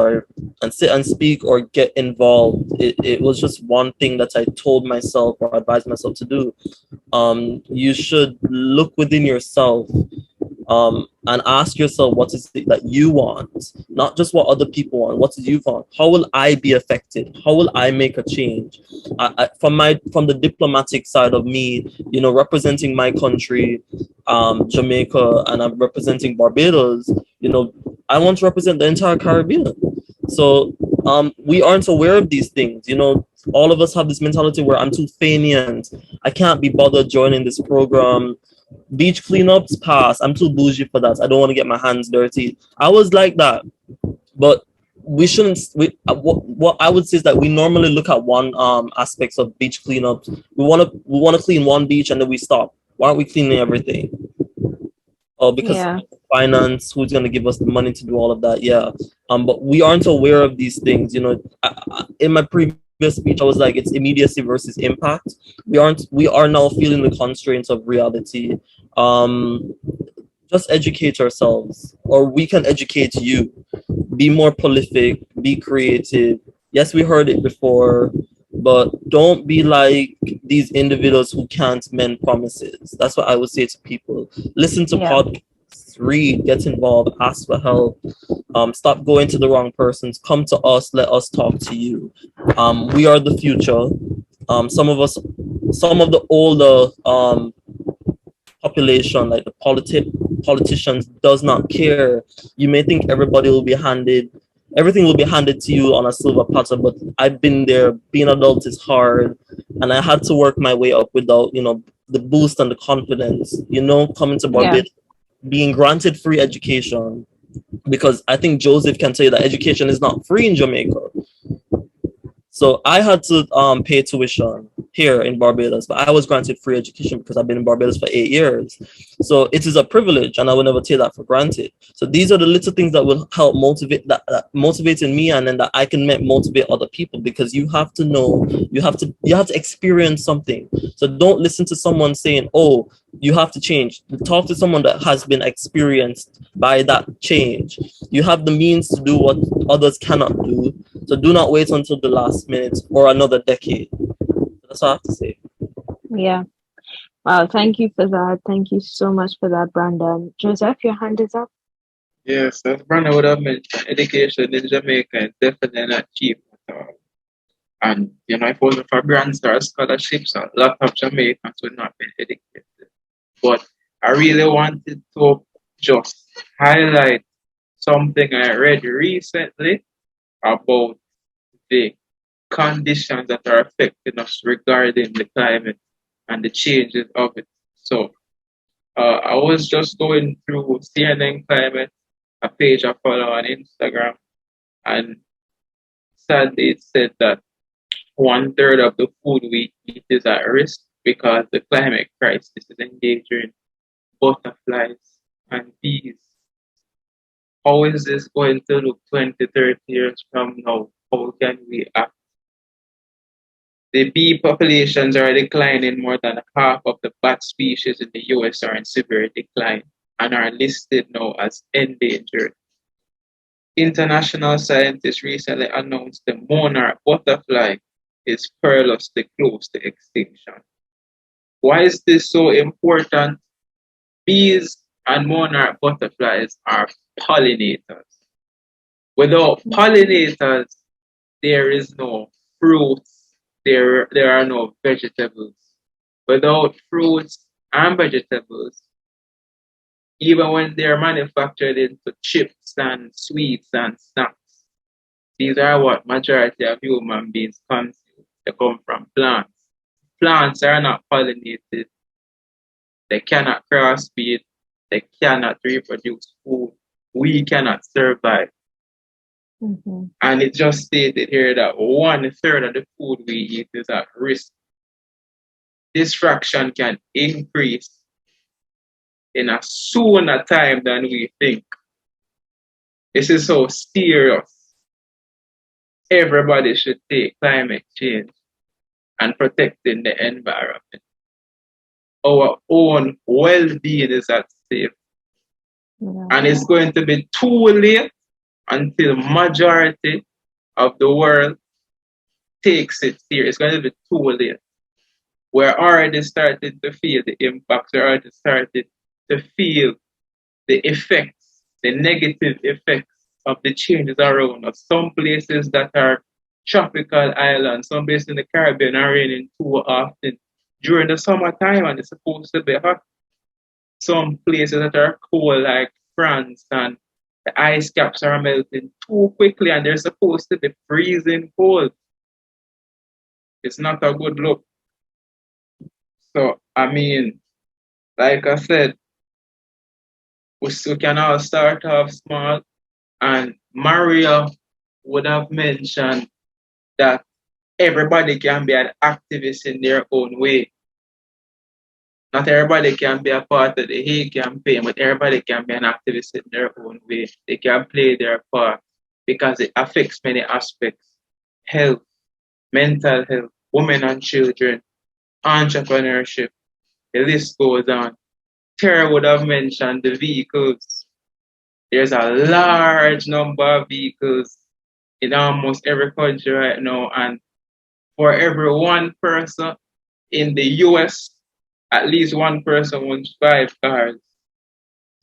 speak or get involved. It was just one thing that I told myself or advised myself to do. You should look within yourself and ask yourself, what is it that you want? Not just what other people want. What do you want? How will I be affected? How will I make a change? From the diplomatic side of me, representing my country, Jamaica, and I'm representing Barbados, I want to represent the entire Caribbean. So we aren't aware of these things. All of us have this mentality where I'm too fainéant. I can't be bothered joining this program. Beach cleanups pass. I'm too bougie for that. I don't want to get my hands dirty. I was like that, but we shouldn't. What I would say is that we normally look at one aspects of beach cleanups. We want to clean one beach and then we stop. Why aren't we cleaning everything? Oh, because
Yeah.
finance, who's going to give us the money to do all of that? Yeah. But we aren't aware of these things. In my previous speech, I was like, it's immediacy versus impact. We are now feeling the constraints of reality. Um, just educate ourselves, or we can educate you. Be more prolific, be creative. Yes, we heard it before, but don't be like these individuals who can't mend promises. That's what I would say to people. Listen to
Yeah.
podcasts, read, get involved, ask for help. Stop going to the wrong persons. Come to us, let us talk to you. We are the future. Some of the older population, like the politicians, does not care. You may think everything will be handed to you on a silver platter, but I've been there. Being adult is hard, and I had to work my way up without, the boost and the confidence. Coming to
Yeah.
Barbados, being granted free education, because I think Joseph can tell you that education is not free in Jamaica. So I had to pay tuition here in Barbados, but I was granted free education because I've been in Barbados for 8 years. So it is a privilege, and I will never take that for granted. So these are the little things that will help that motivating me, and then that I can motivate other people, because you have to know, you have to experience something. So don't listen to someone saying, "Oh, you have to change." Talk to someone that has been experienced by that change. You have the means to do what others cannot do. So do not wait until the last minute or another decade. That's all I have to say.
Yeah. Wow. Thank you for that. Thank you so much for that, Brandon. Joseph, your hand is up.
Yes, as Brandon would have mentioned, education in Jamaica is definitely not cheap at all. And if it wasn't for grants or scholarships, a lot of Jamaicans would not be educated. But I really wanted to just highlight something I read recently about the conditions that are affecting us regarding the climate and the changes of it. So I was just going through CNN Climate, a page I follow on Instagram, and sadly it said that 1/3 of the food we eat is at risk because the climate crisis is endangering butterflies and bees. How is this going to look 20, 30 years from now? How can we act? The bee populations are declining. More than half of the bat species in the US are in severe decline and are listed now as endangered. International scientists recently announced the monarch butterfly is perilously close to extinction. Why is this so important? Bees and monarch butterflies are pollinators. Without pollinators, there is no fruits, there are no vegetables. Without fruits and vegetables, even when they're manufactured into chips and sweets and snacks, these are what majority of human beings consume. They come from plants. Plants are not pollinated. They cannot crossbreed. They cannot reproduce food. We cannot survive.
Mm-hmm.
And it just stated here that 1/3 of the food we eat is at risk. This fraction can increase in a sooner time than we think. This is so serious. Everybody should take climate change and protecting the environment. Our own well-being is at stake.
Yeah.
And it's going to be too late until majority of the world takes it serious. It's going to be too late. We're already starting to feel the impacts. We're already starting to feel the effects, the negative effects of the changes around us. Some places that are tropical islands, some places in the Caribbean are raining too often during the summertime and it's supposed to be hot. Some places that are cold, like France, and the ice caps are melting too quickly and they're supposed to be freezing cold. It's not a good look. So, I mean, Like I said, we can all start off small, and Maria would have mentioned that everybody can be an activist in their own way. Not everybody can be a part of the Hay campaign, but everybody can be an activist in their own way. They can play their part because it affects many aspects: health, mental health, women and children, entrepreneurship. The list goes on. Tara would have mentioned the vehicles. There's a large number of vehicles in almost every country right now, and for every one person in the US, at least one person owns 5 cars.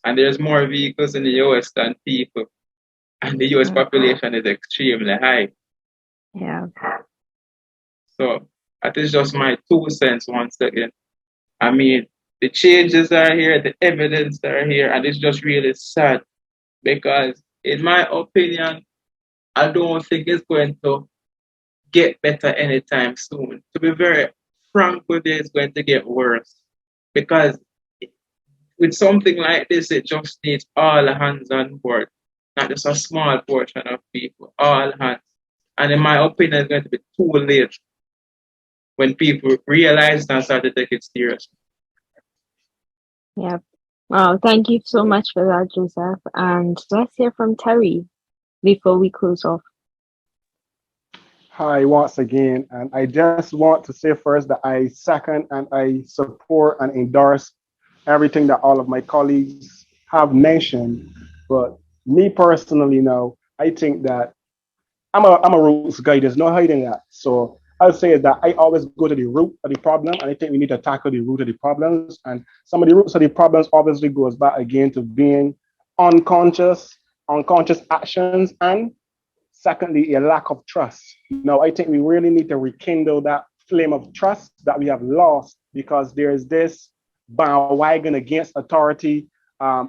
And there's more vehicles in the US than people. And the US population is extremely high.
Yeah.
So that is just my 2 cents once again. I mean, the changes are here, the evidence are here, and it's just really sad because, in my opinion, I don't think it's going to get better anytime soon. To be very frank with you, it's going to get worse because with something like this, it just needs all hands on board, not just a small portion of people, all hands. And in my opinion, it's going to be too late when people realize and start to take it seriously.
Yeah. Wow, thank you so much for that, Joseph. And let's hear from Terry before we close off.
Hi, once again. And I just want to say first that I second and I support and endorse everything that all of my colleagues have mentioned. But me personally, now, I think that I'm a roots guy. There's no hiding that. So I'll say that I always go to the root of the problem, and I think we need to tackle the root of the problems. And some of the roots of the problems obviously goes back again to being unconscious, unconscious actions, and secondly, a lack of trust. Now, I think we really need to rekindle that flame of trust that we have lost because there is this bandwagon against authority,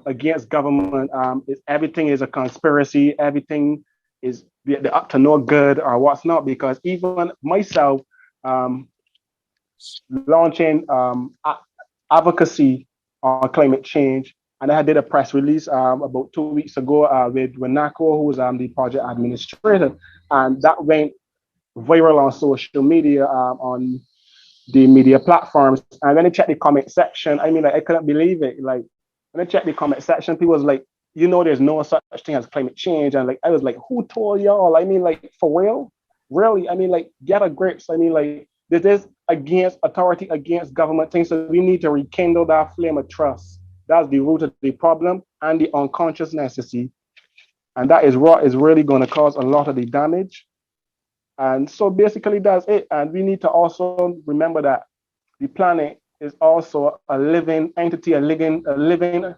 against government. Everything is a conspiracy. Everything is they're up to no good or what's not. Because even myself, um, launching advocacy on climate change, and I did a press release about 2 weeks ago with Renako, who was the project administrator, and that went viral on social media, on the media platforms. And when I checked the comment section, I mean, like, I couldn't believe it. Like, when I checked the comment section, people was like, there's no such thing as climate change. And like, I was like, who told y'all? I mean, like, for real? Really? I mean, like, get a grips. I mean, like, this is against authority, against government things. So we need to rekindle that flame of trust. That's the root of the problem and the unconsciousness, you see. And that is what is really going to cause a lot of the damage. And so basically that's it. And we need to also remember that the planet is also a living entity, a living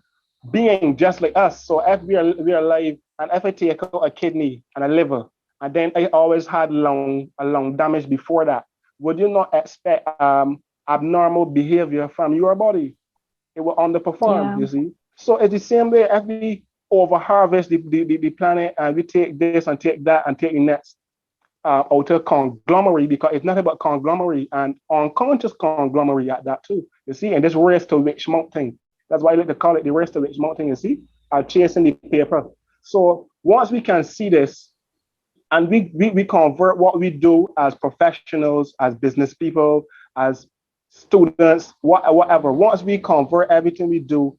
being just like us. So if we are alive, and if I take out a kidney and a liver, and then I always had a lung damage before that, would you not expect abnormal behavior from your body? It will underperform, you see. So it's the same way if we over harvest the planet and we take this and take that and take the next outer conglomerate, because it's not about conglomerate and unconscious conglomerate at that too. You see, and this race to rich thing. That's why I like to call it the race to rich thing, you see, chasing the paper. So once we can see this and we convert what we do as professionals, as business people, as students, whatever, once we convert everything we do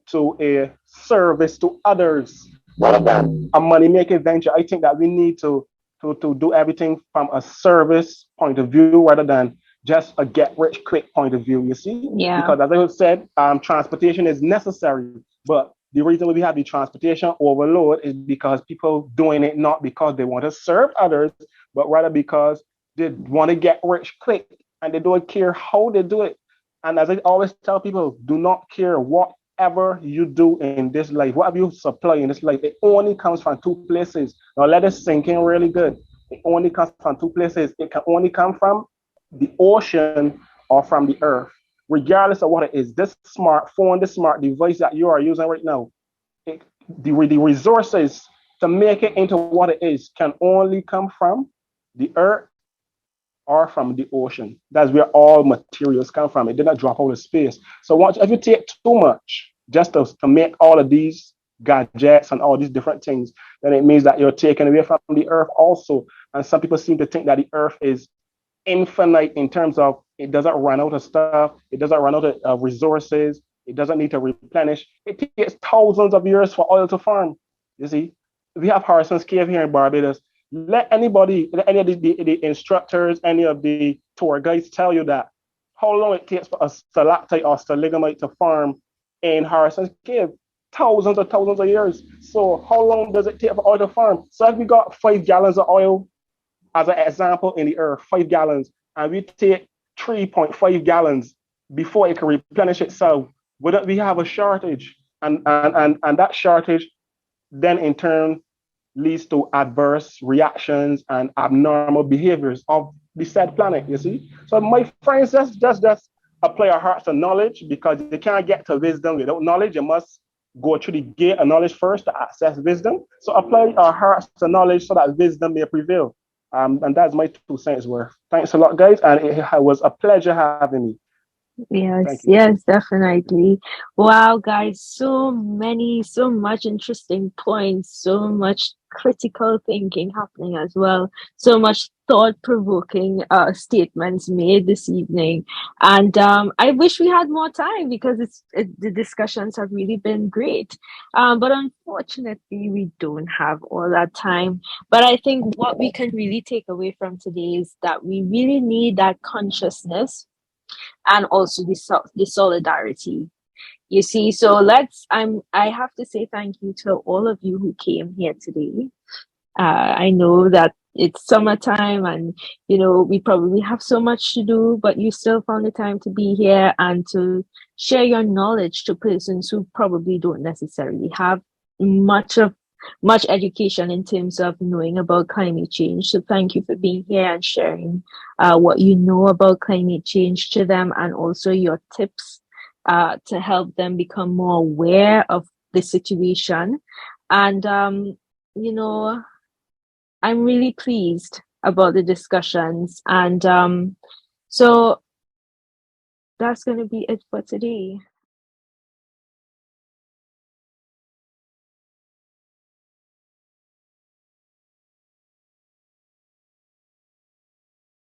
to a service to others rather than a money-making venture, I think that we need to do everything from a service point of view rather than just a get-rich-quick point of view, you see?
Yeah.
Because as I said, transportation is necessary, but the reason why we have the transportation overload is because people doing it not because they want to serve others, but rather because they want to get rich quick and they don't care how they do it. And as I always tell people, do not care whatever you do in this life, whatever you supply in this life, it only comes from two places. Now let it sink in really good. It only comes from two places. It can only come from the ocean or from the earth, regardless of what it is. This smartphone, this smart device that you are using right now, the resources to make it into what it is can only come from the earth are from the ocean. That's where all materials come from. It did not drop out of space. So once if you take too much just to make all of these gadgets and all these different things, then it means that you're taking away from the earth also. And some people seem to think that the earth is infinite in terms of it doesn't run out of stuff, it doesn't run out of resources, it doesn't need to replenish. It takes thousands of years for oil to farm. You see, we have Harrison's Cave here in Barbados. Let anybody, let any of the instructors, any of the tour guides tell you that how long it takes for a stalactite or stalagmite to farm in Harrison's Cave. Thousands of years. So how long does it take for oil to farm? So if we got 5 gallons of oil as an example in the earth, 5 gallons, and we take 3.5 gallons before it can replenish itself, wouldn't we have a shortage? And that shortage then in turn leads to adverse reactions and abnormal behaviors of the said planet, you see? So my friends, just apply our hearts to knowledge, because you can't get to wisdom without knowledge. You must go through the gate of knowledge first to access wisdom. So apply our hearts to knowledge so that wisdom may prevail. And that's my 2 cents worth. Thanks a lot, guys. And it was a pleasure having me.
Yes, yes, definitely. Wow, guys, so much interesting points, so much critical thinking happening as well, so much thought-provoking statements made this evening. And I wish we had more time because the discussions have really been great. But unfortunately, we don't have all that time. But I think what we can really take away from today is that we really need that consciousness and also the solidarity. You see, so I have to say thank you to all of you who came here today. I know that it's summertime and we probably have so much to do, but you still found the time to be here and to share your knowledge to persons who probably don't necessarily have much education in terms of knowing about climate change. So thank you for being here and sharing what you know about climate change to them, and also your tips to help them become more aware of the situation. And I'm really pleased about the discussions. And so that's going to be it for today.